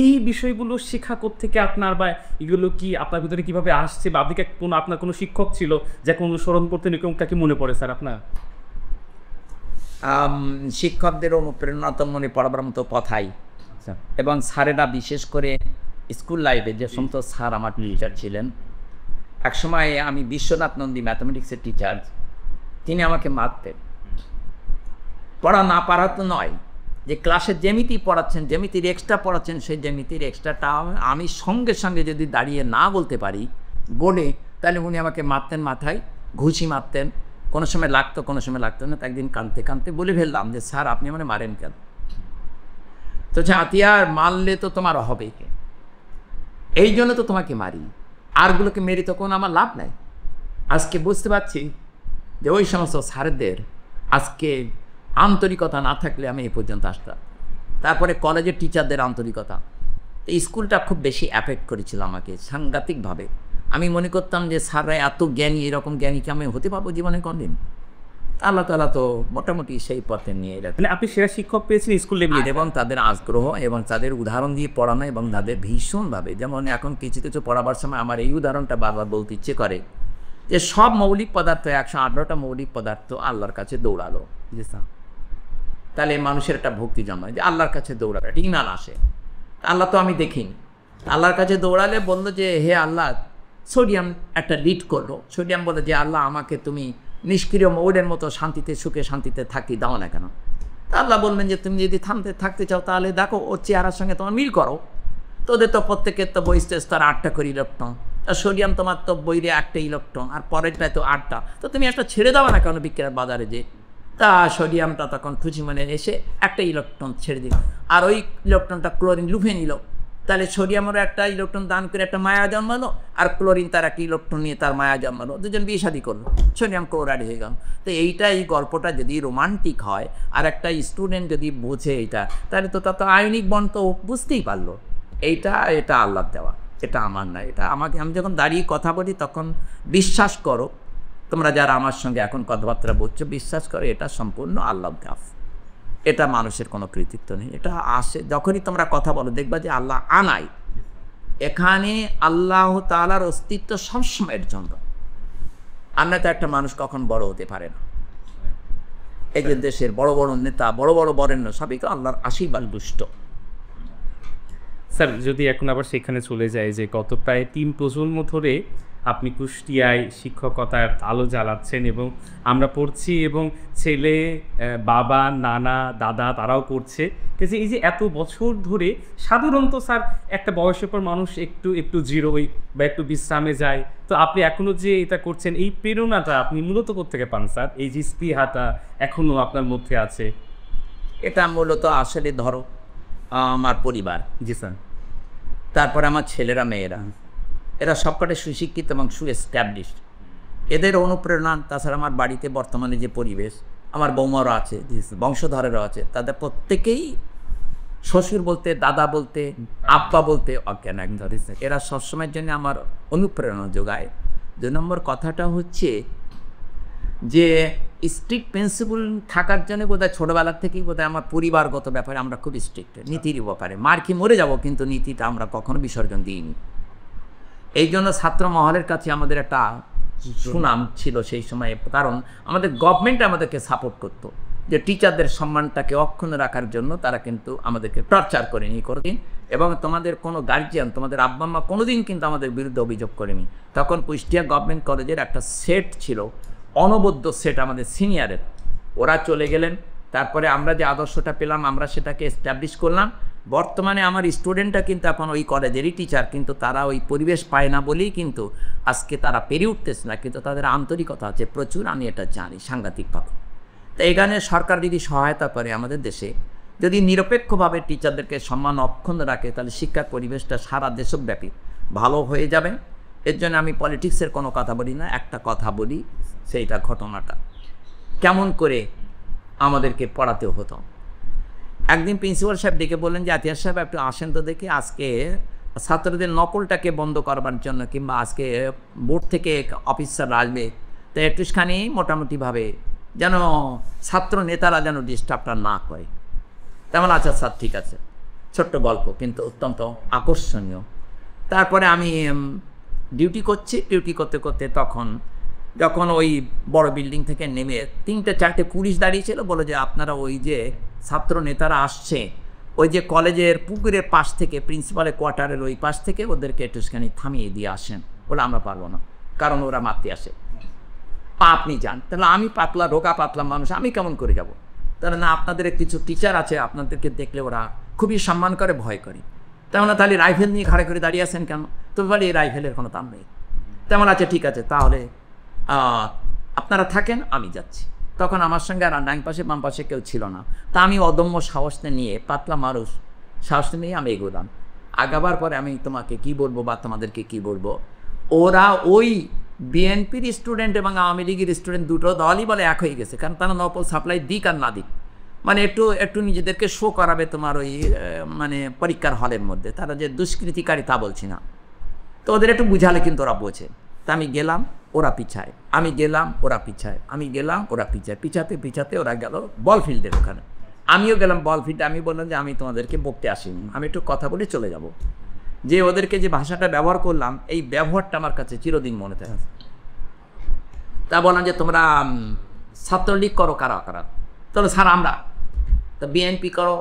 এই বিষয়গুলো শেখা থেকে আপনার, বা এগুলো কি আপনার ভিতরে কীভাবে আসছে, বা আপনি আপনার কোনো শিক্ষক ছিল যাকে অনুসরণ করতেন, এরকমটা কি মনে পড়ে স্যার আপনার? শিক্ষকদের অনুপ্রেরণা তো মনে পড়াবার মতো কথাই। এবং স্যারেরা বিশেষ করে স্কুল লাইফে যে সমস্ত স্যার আমার টিচার ছিলেন, একসময় আমি বিশ্বনাথ নন্দী ম্যাথমেটিক্সের টিচার, তিনি আমাকে মারতেন। পড়া না পারা তো নয়, যে ক্লাসে জ্যামিতি পড়াচ্ছেন, জ্যামিতির এক্সট্রা পড়াচ্ছেন, সেই জ্যামিতির এক্সট্রাটা আমি সঙ্গে সঙ্গে যদি দাঁড়িয়ে না বলতে পারি বলে, তাহলে উনি আমাকে মারতেন, মাথায় ঘুষি মারতেন। কোনো সময় লাগতো, কোনো সময় লাগতো না। তো একদিন কাঁদতে কাঁদতে বলে ফেললাম যে স্যার আপনি মানে মারেন কেন? তো আতিয়ার মারলে তো তোমার হবে, এই জন্য তো তোমাকে মারি, আরগুলোকে মেরে তো কোনো আমার লাভ নাই। আজকে বুঝতে পারছি যে ওই সমস্ত স্যারদের আজকে আন্তরিকতা না থাকলে আমি এই পর্যন্ত আসতাম। তারপরে কলেজের টিচারদের আন্তরিকতা, এই স্কুলটা খুব বেশি অ্যাফেক্ট করেছিল আমাকে সাংঘাতিকভাবে। আমি মনে করতাম যে স্যাররা এত জ্ঞানী, এরকম জ্ঞানী কি আমি হতে পারবো জীবনে কোনদিন? আল্লাহ তাআলা তো মোটামুটি সেই পথে নিয়ে এলেন। মানে আপনি সেরা শিক্ষক পেয়েছেন স্কুল লেভেলে, এবং তাদের আগ্রহ এবং তাদের উদাহরণ দিয়ে পড়ানো এবং তাদের ভীষণভাবে, যেমন এখন কিছু কিছু পড়াবার সময় আমার এই উদাহরণটা বারবার বলতে ইচ্ছে করে যে সব মৌলিক পদার্থ, 118টা মৌলিক পদার্থ আল্লাহর কাছে দৌড়ালো, জি স্যার, তাহলে মানুষের একটা ভক্তি জন্মায় যে আল্লাহর কাছে দৌড়ালো, একটা ইমান আসে। আল্লাহ তো আমি দেখিনি, আল্লাহর কাছে দৌড়ালে বললো যে হে আল্লাহ, সোডিয়াম একটা লিড করলো, সোডিয়াম বলে যে আল্লাহ আমাকে তুমি নিষ্ক্রিয় মৌলের মতো শান্তিতে সুখে শান্তিতে থাকি দাও না কেন? তা আল্লাহ বলবেন যে তুমি যদি থাকতে চাও তাহলে দেখো ওর চেহারার সঙ্গে তোমার মিল করো, তোদের তো প্রত্যেকের তো বহিষ্ঠ স্তর 8টা করে ইলেকট্রন, আর সোডিয়াম তোমার তো বইরে 1টা ইলেকট্রন, আর পরেরটায় তো 8টা, তো তুমি একটা ছেড়ে দাও না কেন বিক্রয়ের বাজারে যে? তা সোডিয়ামটা তখন খুশি মনে এসে একটা ইলেকট্রন ছেড়ে দিল, আর ওই ইলেকট্রনটা ক্লোরিন লুফে নিল, তাহলে সোডিয়ামেরও একটা ইলেকট্রন দান করে একটা মায়া জন্মালো, আর ক্লোরিন তার একটা ইলেকট্রন নিয়ে তার মায়া জন্মালো, দুজন বিয়ে শাদী করলো, সোডিয়াম ক্লোরাইড হয়ে গেল। তো এই গল্পটা যদি রোমান্টিক হয় আর একটা স্টুডেন্ট যদি বোঝে এটা, তাহলে তো তা তো আয়নিক বন্ড তো বুঝতেই পারলো এটা আল্লাহর দেওয়া, এটা আমার না, এটা আমাকে। আমি যখন দাঁড়িয়ে কথা বলি তখন বিশ্বাস করো, তোমরা যারা আমার সঙ্গে এখন কথাবার্তা বলছো, বিশ্বাস করো এটা সম্পূর্ণ আল্লাহর দেওয়া, এটা মানুষের কোনো কৃতিত্ব নেই। এটা আসে যখনই তোমরা কথা বলো, দেখবা যে আল্লাহ আনাই, এখানে আল্লাহ তাআলার অস্তিত্ব সবসময়ের জন্য, আর না তো একটা মানুষ কখন বড় হতে পারে না। এই যে দেশের বড় বড় নেতা, বড় বড় বরেণ্য, সবই তো আল্লাহর আশীর্বাদ দুষ্ট। স্যার যদি এখন আবার সেখানে চলে যায় যে গত প্রায় 3 প্রজন্ম ধরে আপনি কুষ্টিয়ায় শিক্ষকতার আলো জ্বালাচ্ছেন, এবং আমরা পড়ছি এবং ছেলে, বাবা, নানা, দাদা তারাও করছে। কিন্তু এই যে এত বছর ধরে সাধারণত স্যার একটা বয়সের পর মানুষ একটু জিরোই বা একটু বিশ্রামে যায়, তো আপনি এখনও যে এটা করছেন, এই প্রেরণাটা আপনি মূলত কোত্থেকে পান স্যার? এই যে স্পৃহাটা এখনও আপনার মধ্যে আছে। এটা মূলত আসলে ধরো আমার পরিবার, জি স্যার, তারপরে আমার ছেলেরা মেয়েরা, এরা সবকটাই সুশিক্ষিত এবং সুএস্টাবলিশড, এদের অনুপ্রেরণা। তাছাড়া আমার বাড়িতে বর্তমানে যে পরিবেশ, আমার বৌমারও আছে, বংশধরেরও আছে, তাদের প্রত্যেকেই শ্বশুর বলতে, দাদা বলতে, আব্বা বলতে অজ্ঞান এক ধরেছে। এরা সবসময়ের জন্য আমার অনুপ্রেরণা যোগায়। 2 নম্বর কথাটা হচ্ছে যে স্ট্রিক্ট প্রিন্সিপাল থাকার জন্য বোধহয় ছোটোবেলার থেকেই বোধহয় আমার পরিবারগত ব্যাপারে আমরা খুব স্ট্রিক্ট, নীতির ব্যাপারে মার খেয়ে মরে যাব কিন্তু নীতিটা আমরা কখনো বিসর্জন দিইনি। এই জন্য ছাত্র মহলের কাছে আমাদের একটা সুনাম ছিল সেই সময়ে, কারণ আমাদের গভর্নমেন্ট আমাদেরকে সাপোর্ট করতো, যে টিচারদের সম্মানটাকে অক্ষুণ্ণ রাখার জন্য তারা কিন্তু আমাদেরকে টর্চার করেনি কোনোদিন, এবং তোমাদের কোনো গার্জিয়ান, তোমাদের আব্বা আম্মা কোনোদিন কিন্তু আমাদের বিরুদ্ধে অভিযোগ করেনি। তখন কুষ্টিয়া গভর্নমেন্ট কলেজের একটা সেট ছিল, অনবদ্য সেট আমাদের সিনিয়রের, ওরা চলে গেলেন, তারপরে আমরা যে আদর্শটা পেলাম আমরা সেটাকে এস্টাবলিশ করলাম। বর্তমানে আমার স্টুডেন্টরা কিন্তু এখন ওই কলেজেরই টিচার, কিন্তু তারা ওই পরিবেশ পায় না বলেই কিন্তু আজকে তারা পেরে উঠতেছে না, কিন্তু তাদের আন্তরিকতা আছে প্রচুর, আমি এটা জানি সাংঘাতিকভাবে। তো এখানে সরকার যদি সহায়তা করে আমাদের দেশে, যদি নিরপেক্ষভাবে টিচারদেরকে সম্মান অক্ষুণ্ণ রাখে, তাহলে শিক্ষা পরিবেশটা সারা দেশব্যাপী ভালো হয়ে যাবে। এর জন্য আমি পলিটিক্সের কোনো কথা বলি না, একটা কথা বলি, সেইটা ঘটনাটা কেমন করে আমাদেরকে পড়াতে হতো। একদিন প্রিন্সিপাল সাহেব ডেকে বললেন যে আতিয়ার সাহেব একটু আসেন তো দেখি, আজকে ছাত্রদের নকলটাকে বন্ধ করবার জন্য, কিংবা আজকে বোর্ড থেকে অফিসাররা আসবে, তো একটুখানি মোটামুটিভাবে যেন ছাত্র নেতারা যেন ডিস্টার্বটা না করে। তেমন আচ্ছা স্যার ঠিক আছে, ছোট্ট গল্প কিন্তু অত্যন্ত আকর্ষণীয়। তারপরে আমি ডিউটি করতে করতে তখন যখন ওই বড় বিল্ডিং থেকে নেমে 3-4টে পুলিশ দাঁড়িয়েছিল, বলে যে আপনারা ওই যে ছাত্র নেতারা আসছে, ওই যে কলেজের পুকুরের পাশ থেকে, প্রিন্সিপালের কোয়ার্টারের ওই পাশ থেকে ওদেরকে একটুখানি থামিয়ে দিয়ে আসেন। বলে আমরা পারবো না, কারণ ওরা মারতে আসে। আপনি যান। তাহলে আমি পাতলা, রোগা পাতলা মানুষ, আমি কেমন করে যাব? তাহলে না, আপনাদের কিছু টিচার আছে, আপনাদেরকে দেখলে ওরা খুবই সম্মান করে, ভয় করে। তেমন তাহলে রাইফেল নিয়ে ঘাড়ে করে দাঁড়িয়ে আছেন কেন? তো বলে এই রাইফেলের কোনো দাম নেই। তেমন আছে, ঠিক আছে, তাহলে আপনারা থাকেন, আমি যাচ্ছি। তখন আমার সঙ্গে আর ডান পাশে বাম পাশে কেউ ছিল না। তা আমি অদম্য সাহস নিয়ে, পাতলা মানুষ, সাহস নিয়ে আমি এগোলাম। আগাবার পরে আমি তোমাকে কি বলবো বা তোমাদেরকে কি বলবো, ওরা ওই বিএনপির স্টুডেন্ট এবং আওয়ামী লীগের স্টুডেন্ট দুটো দলই বলে এক হয়ে গেছে, কারণ তারা নকল সাপ্লাই দিক আর না দিক, মানে একটু একটু নিজেদেরকে শো করাবে তোমার ওই মানে পরীক্ষার হলের মধ্যে, তারা যে দুষ্কৃতিকারী তা বলছি না, তো ওদের একটু বুঝালে কিন্তু ওরা বোঝে। তা আমি গেলাম, ওরা পিছায়, আমি গেলাম, ওরা পিছায়, আমি গেলাম, ওরা পিছায়, পিছাতে পিছাতে ওরা গেল বল ফিল্ডের ওখানে, আমিও গেলাম বল ফিল্ডে। আমি বললাম যে আমি তোমাদেরকে বকতে আসিনি, আমি একটু কথা বলে চলে যাব। যে ওদেরকে যে ভাষাটা ব্যবহার করলাম, এই ব্যবহারটা আমার কাছে চিরদিন মনে থাকে। তা বললাম যে তোমরা ছাত্রলীগ করো কারা কারা? তাহলে স্যার আমরা। তা বিএনপি করো,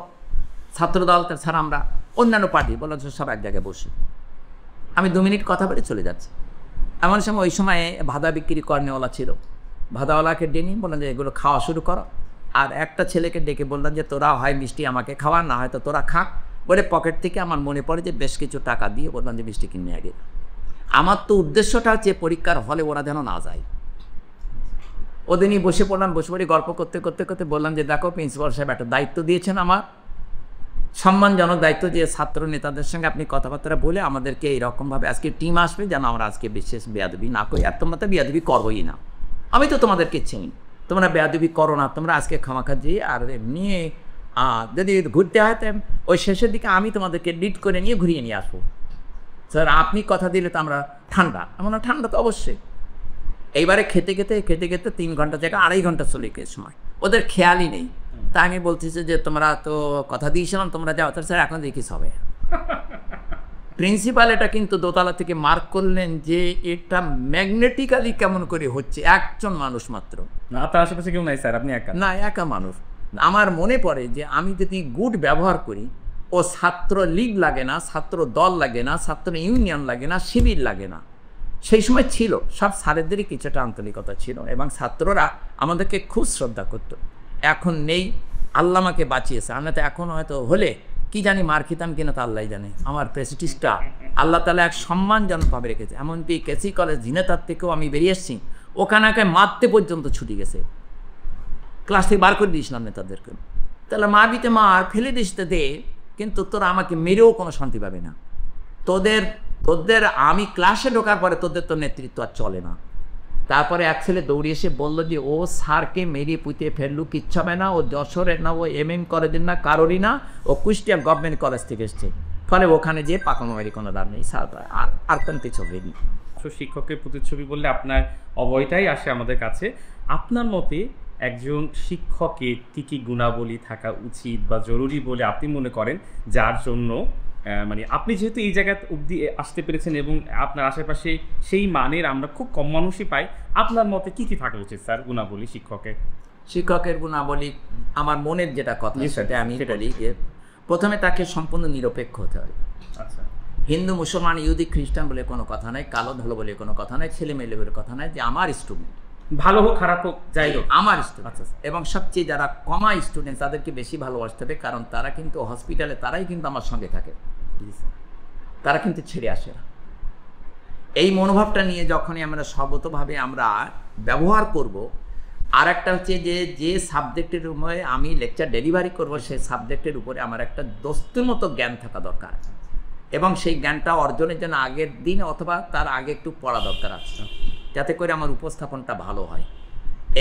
ছাত্রদল, তার স্যার আমরা। অন্যান্য পার্টি বললাম সব এক জায়গায় বসে। আমি 2 মিনিট কথা বলে চলে যাচ্ছি। এমন সময় ওই সময়ে ভাদা বিক্রি কর্নেওয়ালা ছিল, ভাদাওয়ালাকে ডেকে বললাম যে এগুলো খাওয়া শুরু করো। আর একটা ছেলেকে ডেকে বললাম যে তোরা হয় মিষ্টি আমাকে খাওয়া, না হয়তো তোরা খা। বলে পকেট থেকে আমার মনে পড়ে যে বেশ কিছু টাকা দিয়ে বললাম যে মিষ্টি কিনে আগে। আমার তো উদ্দেশ্যটা হচ্ছে পরীক্ষার হলে ওরা যেন না যায়। ওদের নিয়ে বসে পড়লাম, বসে পড়ে গল্প করতে করতে করতে বললাম যে দেখো প্রিন্সিপাল সাহেব একটা দায়িত্ব দিয়েছেন, আমার সম্মানজনক দায়িত্ব, যে ছাত্র নেতাদের সঙ্গে আপনি কথাবার্তা বলে আমাদেরকে এইরকমভাবে আজকে টিম আসবে যেন আমরা আজকে বিশেষ বেয়াদবি না করি। আর তোমরা তো বেয়াদবি করবোই না, আমি তো তোমাদেরকে চিনি, তোমরা বেয়াদবি করো না, তোমরা আজকে খামাখা যেয়ে আর নিয়ে যদি ঘুরতে হয় ওই শেষের দিকে আমি তোমাদেরকে লিড করে নিয়ে ঘুরিয়ে নিয়ে আসবো। স্যার আপনি কথা দিলে তো আমরা ঠান্ডা, এমন ঠান্ডা তো অবশ্যই। এইবারে খেতে খেতে খেতে খেতে 3 ঘন্টা জায়গায় 2.5 ঘন্টা চলে গিয়ে সময়, ওদের খেয়ালই নেই। তা আমি বলতেছি যে তোমরা তো কথা দিয়েছিলাম তোমরা যাও, স্যার এখন দেখিস হবে। প্রিন্সিপাল এটা কিন্তু দোতলা থেকে মার্ক করলেন যে এটা ম্যাগনেটিক্যালি কেমন করে হচ্ছে, একজন মানুষ মাত্র, না তার আশেপাশে কেউ নাই স্যার, আপনি একা? না, একা মানুষ। আমার মনে পড়ে যে আমি যদি গুড ব্যবহার করি, ও ছাত্র লীগ লাগে না, ছাত্র দল লাগে না, ছাত্র ইউনিয়ন লাগে না, শিবির লাগে না। সেই সময় ছিল, সব স্যারেদেরই কিছুটা আন্তরিকতা ছিল এবং ছাত্ররা আমাদেরকে খুব শ্রদ্ধা করতো। এখন নেই, আল্লাহ আমাকে বাঁচিয়েছে, আমরা তো এখন হয়তো হলে কি জানি মার খেতাম কিনা তা আল্লাহ জানে। আমার প্রেস্টিজটা আল্লাহ তাআলা এক সম্মানজনকভাবে রেখেছে। এমনকি কেসি কলেজ ঝিনেতার থেকেও আমি বেরিয়ে এসেছি, ওখানে মারতে পর্যন্ত ছুটি গেছে, ক্লাস থেকে বার করে দিয়েছিলাম নেতাদেরকে। তাহলে মারবিতে মার, ফেলে দিসতে দে, কিন্তু তোরা আমাকে মেরেও কোনো শান্তি পাবে না। তোদের আমি ক্লাসে ঢোকার পরে তোদের তো নেতৃত্ব আর চলে না। তারপরে এক ছেলে দৌড়ে এসে বললো যে ও স্যারকে মেরিয়ে পুঁতিয়ে ফেললু, কিচ্ছু হবে না, ও যশোরের না, ও MM কলেজের না, কারোরই না, ও কুষ্টিয়া গভর্নমেন্ট কলেজ থেকে এসছে। ফলে ওখানে যেয়ে পাকামারি কোনো দাম নেই, স্যার আর তেমতে চলবেনি। শিক্ষকের প্রতিচ্ছবি বললে আপনার অবয়টাই আসে আমাদের কাছে। আপনার মতে একজন শিক্ষকের কী কী গুণাবলী থাকা উচিত বা জরুরি বলে আপনি মনে করেন, যার জন্য মানে আপনি যেহেতু এই জায়গা অবধি আসতে পেরেছেন এবং আপনার আশেপাশে সেই মানের আমরা খুব কম মানুষই পাই, আপনার মতে কী কী থাকা উচিত স্যার গুণাবলী শিক্ষকের? শিক্ষকের গুণাবলী আমার মনের যেটা কথা সেটা আমি বলি, প্রথমে তাকে সম্পূর্ণ নিরপেক্ষ হতে হবে। আচ্ছা, হিন্দু মুসলমান ইহুদি খ্রিস্টান বলে কোনো কথা নাই, কালো ধলো বলে কোনো কথা নাই, ছেলে মেয়ে বলে কথা নাই, যে আমার স্টুডেন্ট, ভালো হোক খারাপ হোক যাই হোক আমার স্টুডেন্ট। এবং সবচেয়ে যারা কমা স্টুডেন্ট তাদেরকে বেশি ভালোবাসতে হবে, কারণ তারা কিন্তু হসপিটালে তারাই কিন্তু আমার সঙ্গে থাকে, তারা কিন্তু ছেড়ে আসে না। এই মনোভাবটা নিয়ে যখনই আমরা সর্বতভাবে আমরা ব্যবহার করব। আর একটা হচ্ছে যে সাবজেক্টের উপরে আমি লেকচার ডেলিভারি করব, সেই সাবজেক্টের উপরে আমার একটা দস্তুর মতো জ্ঞান থাকা দরকার, এবং সেই জ্ঞানটা অর্জনের জন্য আগের দিন অথবা তার আগে একটু পড়া দরকার আছে, যাতে করে আমার উপস্থাপনটা ভালো হয়।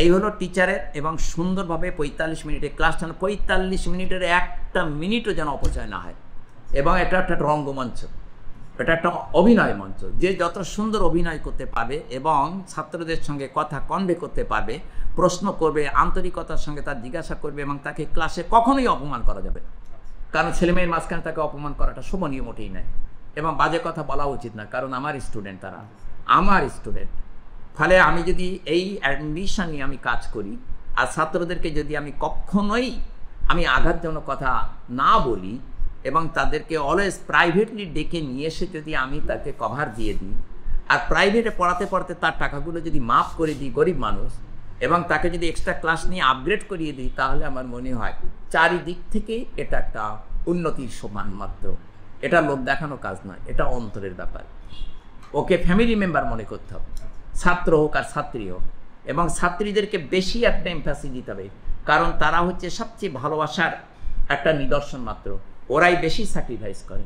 এই হলো টিচারের। এবং সুন্দরভাবে 45 মিনিটের ক্লাসটা, 45 মিনিটের একটা মিনিটও যেন অপচয় না হয়। এবং এটা একটা রঙ্গমঞ্চ, এটা একটা অভিনয় মঞ্চ, যে যত সুন্দর অভিনয় করতে পারবে এবং ছাত্রদের সঙ্গে কথা কনভে করতে পারবে, প্রশ্ন করবে, আন্তরিকতার সঙ্গে তার জিজ্ঞাসা করবে, এবং তাকে ক্লাসে কখনোই অপমান করা যাবে না। কারণ ছেলেমেয়ের মাঝখানে তাকে অপমান করাটা শোভনীয় মোটেই নয়, এবং বাজে কথা বলা উচিত না, কারণ আমার স্টুডেন্ট, তারা আমার স্টুডেন্ট। ফলে আমি যদি এই অ্যাম্বিশন নিয়ে আমি কাজ করি, আর ছাত্রদেরকে যদি আমি কখনোই আমি আঘাতজনক কথা না বলি, এবং তাদেরকে অলওয়েজ প্রাইভেটলি ডেকে নিয়ে এসে যদি আমি তাকে কভার দিয়ে দিই, আর প্রাইভেটে পড়াতে পড়াতে তার টাকাগুলো যদি মাফ করে দিই, গরিব মানুষ, এবং তাকে যদি এক্সট্রা ক্লাস নিয়ে আপগ্রেড করিয়ে দিই, তাহলে আমার মনে হয় চারিদিক থেকেই এটা একটা উন্নতির সমান মাত্র। এটা লোক দেখানো কাজ নয়, এটা অন্তরের ব্যাপার। ওকে ফ্যামিলি মেম্বার মনে করতে হবে, ছাত্র হোক আর ছাত্রী হোক। এবং ছাত্রীদেরকে বেশি একটা এমফাসিস দিতে হবে, কারণ তারা হচ্ছে সবচেয়ে ভালোবাসার একটা নিদর্শন মাত্র, ওরাই বেশি স্যাক্রিফাইস করে।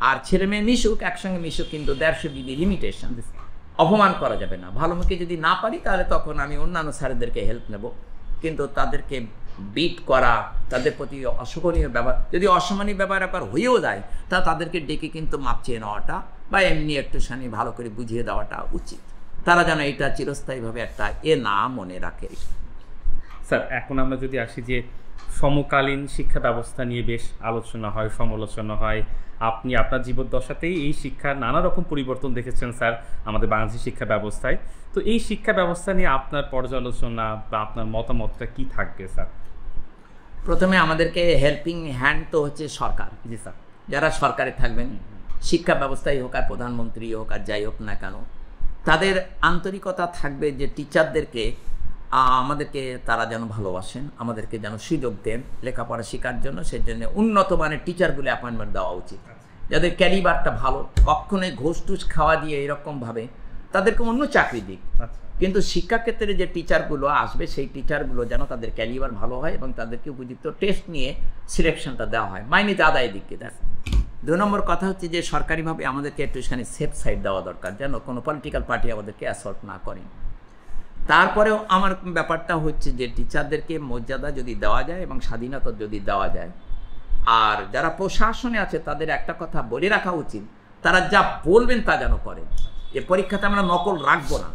আর ছেলে মেয়ে মিশুক, একসঙ্গে মিশুক, কিন্তু 150 লিমিটেশন। অপমান করা যাবে না। ভালো মুখে যদি না পারি তাহলে তখন আমি অন্যান্য স্যারদেরকে হেল্প নেব, কিন্তু তাদেরকে বিট করা, তাদের প্রতি অশোভনীয় ব্যবহার, যদি অসম্মানীয় ব্যবহার একবার হয়েও যায় তা তাদেরকে ডেকে কিন্তু মাপ চেয়ে নেওয়াটা বা এমনি একটুখানি ভালো করে বুঝিয়ে দেওয়াটা উচিত, তারা যেন এটা চিরস্থায়ীভাবে একটা না মনে রাখে। স্যার, এখন আমরা যদি আসি যে সমকালীন শিক্ষা ব্যবস্থা নিয়ে বেশ আলোচনা হয়, সমালোচনা হয়। আপনি আপনার জীবদ্দশাতেই এই শিক্ষার নানা রকম পরিবর্তন দেখেছেন স্যার আমাদের বাংলাদেশের শিক্ষা ব্যবস্থায়। তো এই শিক্ষা ব্যবস্থা নিয়ে আপনার পর্যালোচনা বা আপনার মতামতটা কি থাকবে স্যার? প্রথমে আমাদেরকে হেল্পিং হ্যান্ড তো হচ্ছে সরকার। জি স্যার। যারা সরকারে থাকবেন, শিক্ষা ব্যবস্থায় হোক আর প্রধানমন্ত্রী হোক আর যাই হোক না কেন, তাদের আন্তরিকতা থাকবে যে টিচারদেরকে আমাদেরকে তারা যেন ভালোবাসেন, আমাদেরকে যেন সুযোগ দেন লেখাপড়া শেখার জন্য। সেই জন্য উন্নত মানের টিচারগুলো অ্যাপয়েন্টমেন্ট দেওয়া উচিত, যাদের ক্যালিবারটা ভালো, কখনোই ঘুষ টুস খাওয়া দিয়ে এরকমভাবে তাদেরকে অন্য চাকরি দিক। কিন্তু শিক্ষাক্ষেত্রে যে টিচারগুলো আসবে সেই টিচারগুলো যেন তাদের ক্যালিবার ভালো হয় এবং তাদেরকে উপযুক্ত টেস্ট নিয়ে সিলেকশনটা দেওয়া হয়, মাইনেতে আদায়ের দিকে দেয়। 2 নম্বর কথা হচ্ছে যে সরকারিভাবে আমাদেরকে একটুখানি সেফ সাইড দেওয়া দরকার, যেন কোনো পলিটিক্যাল পার্টি আমাদেরকে অ্যাসল্ট না করেন। তারপরেও আমার ব্যাপারটা হচ্ছে যে টিচারদেরকে মর্যাদা যদি দেওয়া যায় এবং স্বাধীনতা যদি দেওয়া যায়, আর যারা প্রশাসনে আছে তাদের একটা কথা বলে রাখা উচিত, তারা যা বলবেন তা যেন করেন। যে পরীক্ষাতে আমরা নকল রাখবো না,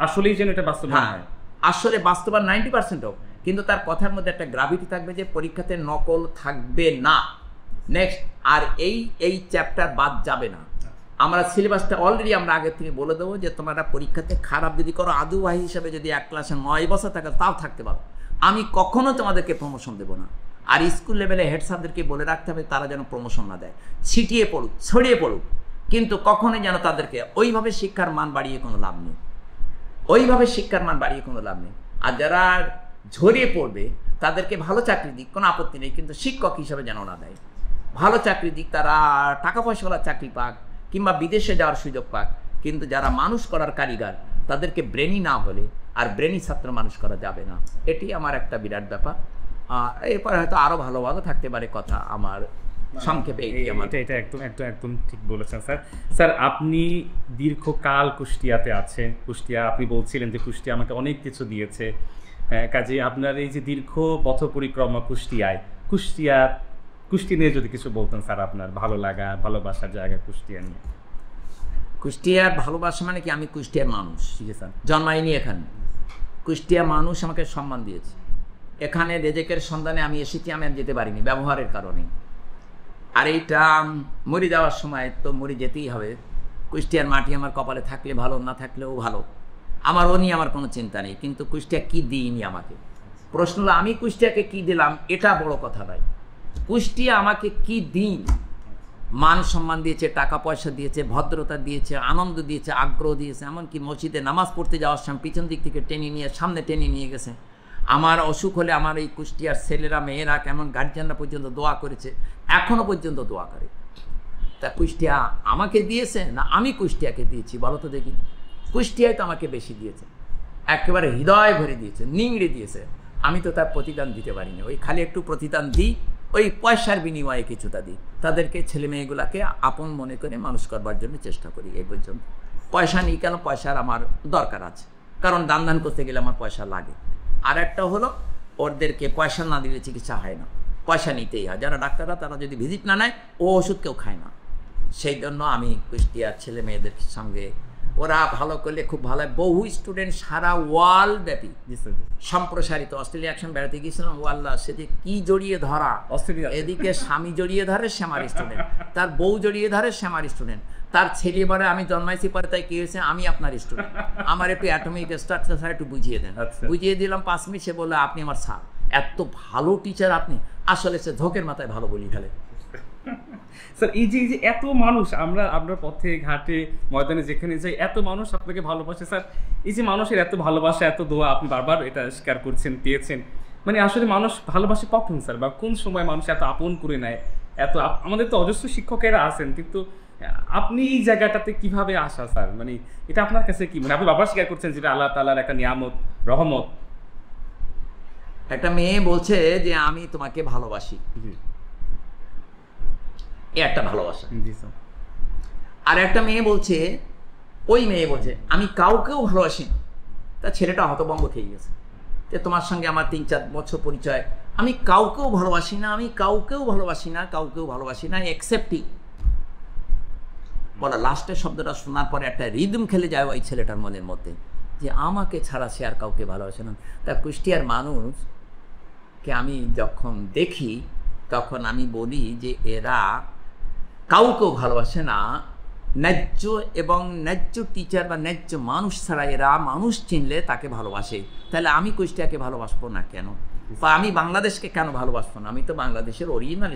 আসলেই যেন এটা বাস্তবায়ন হয়। আসলে বাস্তবায়ন 90% হোক, কিন্তু তার কথার মধ্যে একটা গ্রাভিটি থাকবে যে পরীক্ষাতে নকল থাকবে না। নেক্সট, আর এই চ্যাপ্টার বাদ যাবে না। আমরা সিলেবাসটা অলরেডি আমরা আগের থেকে বলে দেবো যে তোমরা পরীক্ষাতে খারাপ যদি করো, আদুবাহী হিসাবে যদি এক ক্লাসে 9 বছর থাকে তাও থাকতে পারো, আমি কখনো তোমাদেরকে প্রমোশন দেবো না। আর স্কুল লেভেলে হেড স্যারদেরকে বলে রাখতে হবে তারা যেন প্রমোশন না দেয়, ছিটিয়ে পড়ুক, ছড়িয়ে পড়ুক, কিন্তু কখনোই যেন তাদেরকে ওইভাবে শিক্ষার মান বাড়িয়ে কোনো লাভ নেই, ওইভাবে শিক্ষার মান বাড়িয়ে কোনো লাভ নেই। আর যারা ঝরিয়ে পড়বে তাদেরকে ভালো চাকরি দিক, কোনো আপত্তি নেই, কিন্তু শিক্ষক হিসাবে যেন না দেয়। ভালো চাকরি দিক, তারা টাকা পয়সাওয়ালা চাকরি পাক কিংবা বিদেশে যাওয়ার সুযোগ পাক, কিন্তু যারা মানুষ করার কারিগর তাদেরকে ব্রেনি না হলে আর ব্রেনি ছাত্র মানুষ করা যাবে না। এটি আমার একটা বিরাট ব্যাপার। এরপরে হয়তো আরও ভালো ভালো থাকতে পারে কথা, আমার সংক্ষেপে এটা একদম ঠিক বলেছেন স্যার। স্যার, আপনি দীর্ঘকাল কুষ্টিয়াতে আছেন। কুষ্টিয়া, আপনি বলছিলেন যে কুষ্টিয়া আমাকে অনেক কিছু দিয়েছে, কাজে আপনার এই যে দীর্ঘ পথ পরিক্রমা কুষ্টিয়া নিয়ে যদি কিছু বলতেন স্যার, আপনার ভালো লাগা ভালোবাসার জায়গা কুষ্টিয়া নিয়ে। কুষ্টিয়ার ভালোবাসা মানে কি, আমি কুষ্টিয়ার মানুষ, ঠিক আছে স্যার, জন্মাইনি এখানে। কুষ্টিয়া মানুষ আমাকে সম্মান দিয়েছে। এখানে রেজেকের সন্ধানে আমি এসেছি, আমি আর যেতে পারিনি ব্যবহারের কারণে। আর এইটা মরি যাওয়ার সময় তো মরি যেতেই হবে। কুষ্টিয়ার মাটি আমার কপালে থাকলে ভালো, না থাকলেও ভালো, আমার ও নিয়ে আমার কোনো চিন্তা নেই। কিন্তু কুষ্টিয়া কী দিইনি আমাকে, প্রশ্ন হলো আমি কুষ্টিয়াকে কী দিলাম, এটা বড় কথা নয়। কুষ্টিয়া আমাকে কি দিন, মান সম্মান দিয়েছে, টাকা পয়সা দিয়েছে, ভদ্রতা দিয়েছে, আনন্দ দিয়েছে, আগ্রহ দিয়েছে। এমনকি মসজিদে নামাজ পড়তে যাওয়ার সময় পিছন দিক থেকে টেনে নিয়ে সামনে টেনে নিয়ে গেছে। আমার অসুখ হলে আমার এই কুষ্টিয়ার ছেলেরা মেয়েরা কেমন গার্জিয়ানরা পর্যন্ত দোয়া করেছে, এখনও পর্যন্ত দোয়া করে। তা কুষ্টিয়া আমাকে দিয়েছে না আমি কুষ্টিয়াকে দিয়েছি বলো তো দেখি? কুষ্টিয়ায় তো আমাকে বেশি দিয়েছে, একেবারে হৃদয় ভরে দিয়েছে, নিংড়ে দিয়েছে। আমি তো তার প্রতিদান দিতে পারিনি, ওই খালি একটু প্রতিদান দিই, ওই পয়সার বিনিময়ে কিছুটা দিই। তাদেরকে ছেলে মেয়েগুলাকে আপন মনে করে মানুষ করবার জন্য চেষ্টা করি। এই পর্যন্ত পয়সা নিই কেন, পয়সার আমার দরকার আছে, কারণ দান করতে গেলে আমার পয়সা লাগে। আর একটা হলো, ওদেরকে পয়সা না দিলে চিকিৎসা হয় না, পয়সা নিতেই হয়। যারা ডাক্তাররা তারা যদি ভিজিট না নেয় ও ওষুধ কেউ খায় না। সেই জন্য আমি কুষ্টিয়ার ছেলে মেয়েদের সঙ্গে, ওরা ভালো করলে খুব ভালো হয়। বহু স্টুডেন্ট সারা ওয়ার্ল্ড ব্যাপী সম্প্রসারিত। অস্ট্রেলিয়া একসঙ্গে বেড়াতে গিয়েছিলাম, ওয়াল্লাহ সে যে কি জড়িয়ে ধরা, অস্ট্রেলিয়া এদিকে স্বামী জড়িয়ে ধরে সে আমার স্টুডেন্ট, তার বউ জড়িয়ে ধরে সে আমার স্টুডেন্ট, তার ছেলে বলে আমি জন্মাইছি পরে তাই কি হয়েছে, আমি আপনার স্টুডেন্ট, আমার একটু অ্যাটমিক স্ট্রাকচার একটু বুঝিয়ে দেন। বুঝিয়ে দিলাম 5 মিনিট, সে বললো আপনি আমার স্যার, এত ভালো টিচার আপনি। আসলে সে ধোকের মাথায় ভালো বলি ফেলে। স্যার, এই যে এত মানুষ, আমরা আপনার পথে ঘাটে ময়দানে যেখানে যাই, এত মানুষ আপনাকে ভালোবাসে স্যার। এই যে মানুষের এত ভালোবাসা, এত দোয়া, আপনি বারবার এটা স্বীকার করছেন, পেয়েছেন, মানে আসলে মানুষ ভালোবাসে কখন স্যার, বা কোন সময় মানুষ এত আপন করে নেয়? এত আমাদের তো অজস্র শিক্ষকেরা আছেন, কিন্তু আপনি এই জায়গাটাতে কিভাবে আসা স্যার, মানে এটা আপনার কাছে কি মানে? আপনি বারবার স্বীকার করছেন যেটা আল্লাহ তাআলার একটা নিয়ামত, রহমত। একটা মেয়ে বলছে যে আমি তোমাকে ভালোবাসি, একটা ভালোবাসা। আর একটা মেয়ে বলছে ওই মেয়ে বলছে আমি কাউকেও ভালোবাসি না। তা ছেলেটা হতভম্ব খেয়ে গেছে যে তোমার সঙ্গে আমার 3-4 বছর পরিচয়, আমি কাউকেও ভালোবাসি না, আমি কাউকেও ভালোবাসি না, কাউকেও ভালোবাসি না এক্সেপ্টিং বলা। লাস্টের শব্দটা শোনার পরে একটা রিদম খেলে যায় ওই ছেলেটার মনের মধ্যে যে আমাকে ছাড়া সে আর কাউকে ভালোবাসে না। তা কুষ্টিয়ার মানুষকে আমি যখন দেখি তখন আমি বলি যে এরা কাউকেও ভালোবাসে না, ন্যায্য এবং ন্যায্য টিচার বা ন্যায্য মানুষ ছাড়া এরা মানুষ চিনলে তাকে ভালোবাসে। তাহলে আমি কুষ্টিয়াকে ভালোবাসবো না কেন, বা আমি বাংলাদেশকে কেন ভালোবাসবো না? আমি তো বাংলাদেশের অরিজিনাল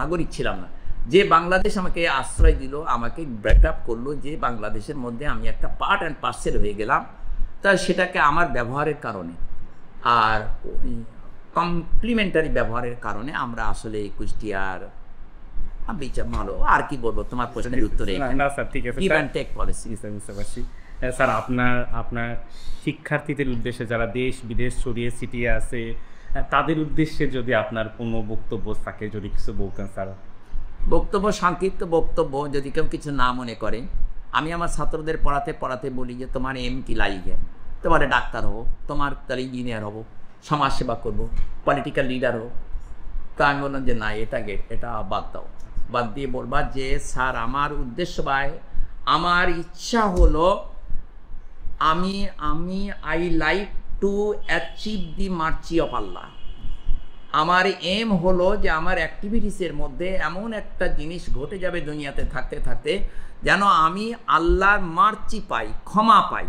নাগরিক ছিলাম না। যে বাংলাদেশ আমাকে আশ্রয় দিল, আমাকে ব্রেকআপ করলো, যে বাংলাদেশের মধ্যে আমি একটা পার্ট অ্যান্ড পার্সেল হয়ে গেলাম, তা সেটাকে আমার ব্যবহারের কারণে আর কমপ্লিমেন্টারি ব্যবহারের কারণে আমরা আসলে কুষ্টিয়ার বিচার ভালো। আর কি বলবো তোমার প্রশ্নের উত্তরে? না স্যার, ঠিক আছে, গিভ অ্যান্ড টেক পলিসি। বুঝতে পারছি স্যার। আপনার শিক্ষার্থীদের উদ্দেশ্যে যারা দেশ বিদেশ ছড়িয়ে ছিটিয়ে আছে তাদের উদ্দেশ্যে যদি আপনার কোনো বক্তব্য থাকে, যদি কিছু বলতেন স্যার। বক্তব্য সংক্ষিপ্ত বক্তব্য, যদি কেউ কিছু না মনে করে, আমি আমার ছাত্রদের পড়াতে পড়াতে বলি যে তোমার এম কি লাইফে, তোমার ডাক্তার হবো, তোমার তাহলে ইঞ্জিনিয়ার হবো, সমাজসেবা করবো, পলিটিক্যাল লিডার হবো। তা আমি বললাম যে না, এটা বাদ দাও, বাদ দিয়ে বলবা যে স্যার আমার উদ্দেশ্য ভাই, আমার ইচ্ছা হলো আমি I like to achieve the mercy of Allah. আমার এম হলো যে আমার অ্যাক্টিভিটিসের মধ্যে এমন একটা জিনিস ঘটে যাবে দুনিয়াতে থাকতে থাকতে যেন আমি আল্লাহর মার্চি পাই, ক্ষমা পাই।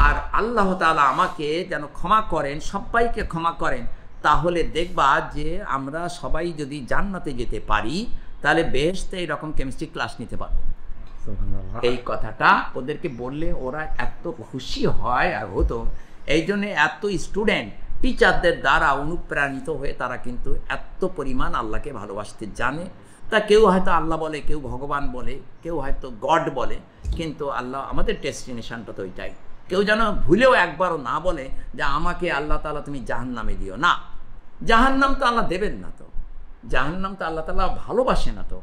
আর আল্লাহ তাআলা আমাকে যেন ক্ষমা করেন, সবাইকে ক্ষমা করেন। তাহলে দেখবা যে আমরা সবাই যদি জান্নাতে যেতে পারি, তাহলে বেহেশতে এরকম কেমিস্ট্রি ক্লাস নিতে পারবো। এই কথাটা ওদেরকে বললে ওরা এত খুশি হয় আর হতো। এই জন্য এত স্টুডেন্ট টিচারদের দ্বারা অনুপ্রাণিত হয়ে তারা কিন্তু এত পরিমাণ আল্লাহকে ভালোবাসতে জানে। তা কেউ হয়তো আল্লাহ বলে, কেউ ভগবান বলে, কেউ হয়তো গড বলে, কিন্তু আল্লাহ আমাদের ডেস্টিনেশনটা তো ওইটাই। কেউ যেন ভুলেও একবারও না বলে যে আমাকে আল্লাহ তাআলা তুমি জাহান্নামে দিও না। জাহান্নাম তো আল্লাহ দেবেন না, তো জাহান্নাম তো আল্লাহ তাআলা ভালোবাসে না। তো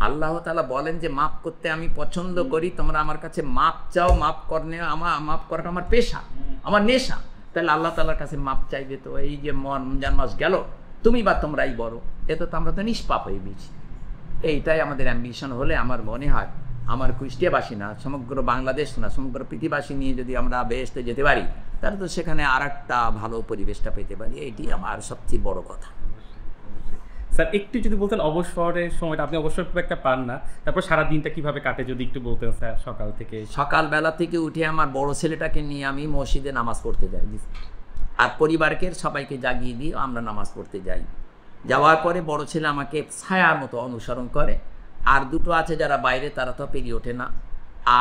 আল্লাহ তাআলা বলেন যে মাফ করতে আমি পছন্দ করি, তোমরা আমার কাছে মাপ চাও, মাফ করাটা আমার পেশা, আমার নেশা। তাহলে আল্লাহ তাআলার কাছে মাপ চাইবে তো এই যে রমজান মাস গেল, তুমি বা তোমরাই বড়, এতে তো আমরা তো নিষ্পাপ হয়ে গেছি। এইটাই আমাদের অ্যাম্বিশন হলে আমার মনে হয় আমার কুষ্টিয়াবাসী না, সমগ্র বাংলাদেশ না, সমগ্র পৃথিবীবাসী নিয়ে যদি আমরা বেহেশতে যেতে পারি, তাহলে তো সেখানে আর একটা ভালো পরিবেশটা পেতে পারি। এইটি আমার সবচেয়ে বড় কথা। স্যার একটু যদি বলতেন অবসরের সময়টা, আপনি অবসর খুব একটা পান না, তারপর সারা দিনটা কিভাবে কাটে যদি একটু বলতেন স্যার। সকালবেলা থেকে উঠে আমার বড় ছেলেটাকে নিয়ে আমি মসজিদে নামাজ পড়তে যাই, আর পরিবারকে সবাইকে জাগিয়ে দিয়ে আমরা নামাজ পড়তে যাই। যাওয়ার পরে বড় ছেলে আমাকে ছায়ার মতো অনুসরণ করে, আর দুটো আছে যারা বাইরে, তারা তো পেরিয়ে ওঠে না।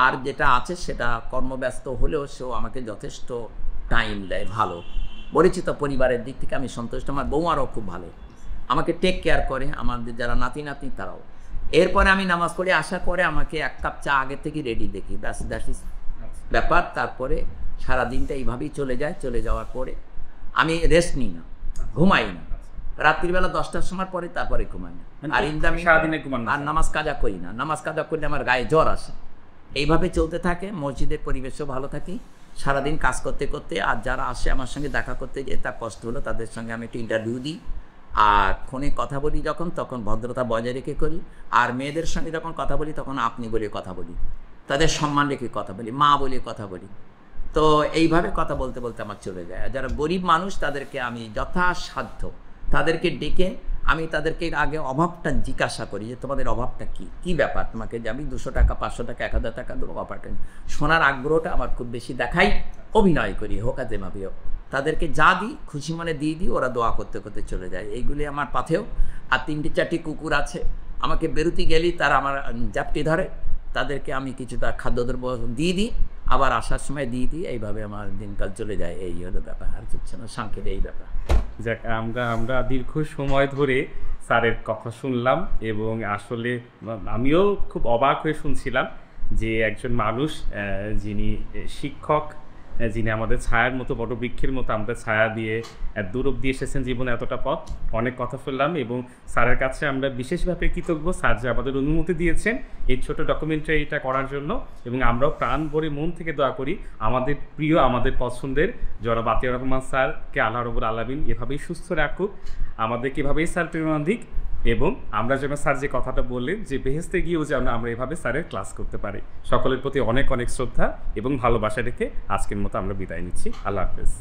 আর যেটা আছে সেটা কর্মব্যস্ত হলেও সেও আমাকে যথেষ্ট টাইম দেয়, ভালো পরিচিত পরিবারের দিক থেকে আমি সন্তুষ্ট। আমার বৌমারও খুব ভালো, আমাকে টেক কেয়ার করে, আমাদের যারা নাতি নাতনি তারাও। এরপরে আমি নামাজ পড়ে আসার পরে আমাকে এক কাপ চা আগে থেকে রেডি দেখি, দ্যাট ইজ ব্যাপার। তারপরে সারাদিনটা এইভাবেই চলে যায়। চলে যাওয়ার পরে আমি রেস্ট নিই না, ঘুমাই না, রাত্রিবেলা 10টার সময় পরে তারপরে ঘুমাই না। আর ইনদামি আর নামাজ কাজা করি না, নামাজ কাজা করলে আমার গায়ে জ্বর আসে। এইভাবে চলতে থাকে, মসজিদের পরিবেশও ভালো থাকি সারাদিন কাজ করতে করতে। আর যারা আসে আমার সঙ্গে দেখা করতে যেয়ে তার কষ্ট হলো, তাদের সঙ্গে আমি একটু ইন্টারভিউ দিই। আর ফোনে কথা বলি যখন, তখন ভদ্রতা বজায় রেখে করি। আর মেয়েদের সঙ্গে যখন কথা বলি তখন আপনি বলে কথা বলি, তাদের সম্মান রেখে কথা বলি, মা বলে কথা বলি। তো এইভাবে কথা বলতে বলতে আমার চলে যায়। আর যারা গরিব মানুষ তাদেরকে আমি যথাসাধ্য তাদেরকে ডেকে আমি তাদেরকে আগে অভাবটা জিজ্ঞাসা করি যে তোমাদের অভাবটা কী ব্যাপার, তোমাকে যে আমি 200 টাকা 500 টাকা 1000 টাকা দেবো, ব্যাপারটা শোনার আগ্রহটা আমার খুব বেশি দেখাই, অভিনয় করি, হোকাতে মাপিও। তাদেরকে যা দিই খুশি মনে দিয়ে দিই, ওরা দোয়া করতে করতে চলে যায়। এইগুলি আমার পাথেও। আর 3-4টি কুকুর আছে, আমাকে বেরোতে গেলেই তারা আমার জাপটি ধরে, তাদেরকে আমি কিছুটা খাদ্যদ্রব্য দিয়ে দিই, আবার আসার সময় দিয়ে দিই। এইভাবে আমার দিনকাল চলে যায়। এই হলো ব্যাপার, আর কিছু না, সংক্ষেপে এই ব্যাপার। যাক, আমরা দীর্ঘ সময় ধরে স্যারের কথা শুনলাম এবং আসলে আমিও খুব অবাক হয়ে শুনছিলাম যে একজন মানুষ যিনি শিক্ষক, যিনি আমাদের ছায়ার মতো, বড় বৃক্ষের মতো আমাদের ছায়া দিয়ে দূর অব্দি এসেছেন জীবনে এতটা পথ। অনেক কথা বললাম এবং স্যারের কাছে আমরা বিশেষভাবে কৃতজ্ঞ, স্যার যে আমাদের অনুমতি দিয়েছেন এই ছোট ডকুমেন্টারিটা করার জন্য। এবং আমরাও প্রাণ ভরে মন থেকে দোয়া করি আমাদের প্রিয়, আমাদের পছন্দের জনাব আতিয়ার রহমান স্যারকে আল্লাহ রাব্বুল আলামিন এভাবেই সুস্থ রাখুক, আমাদেরকে এভাবেই স্যার প্রেরণা দিক, এবং আমরা যেন স্যার যে কথাটা বললেন যে বেহেস্তে গিয়েও যেন আমরা এভাবে স্যারের ক্লাস করতে পারি। সকলের প্রতি অনেক অনেক শ্রদ্ধা এবং ভালোবাসা রেখে আজকের মতো আমরা বিদায় নিচ্ছি। আল্লাহ হাফেজ।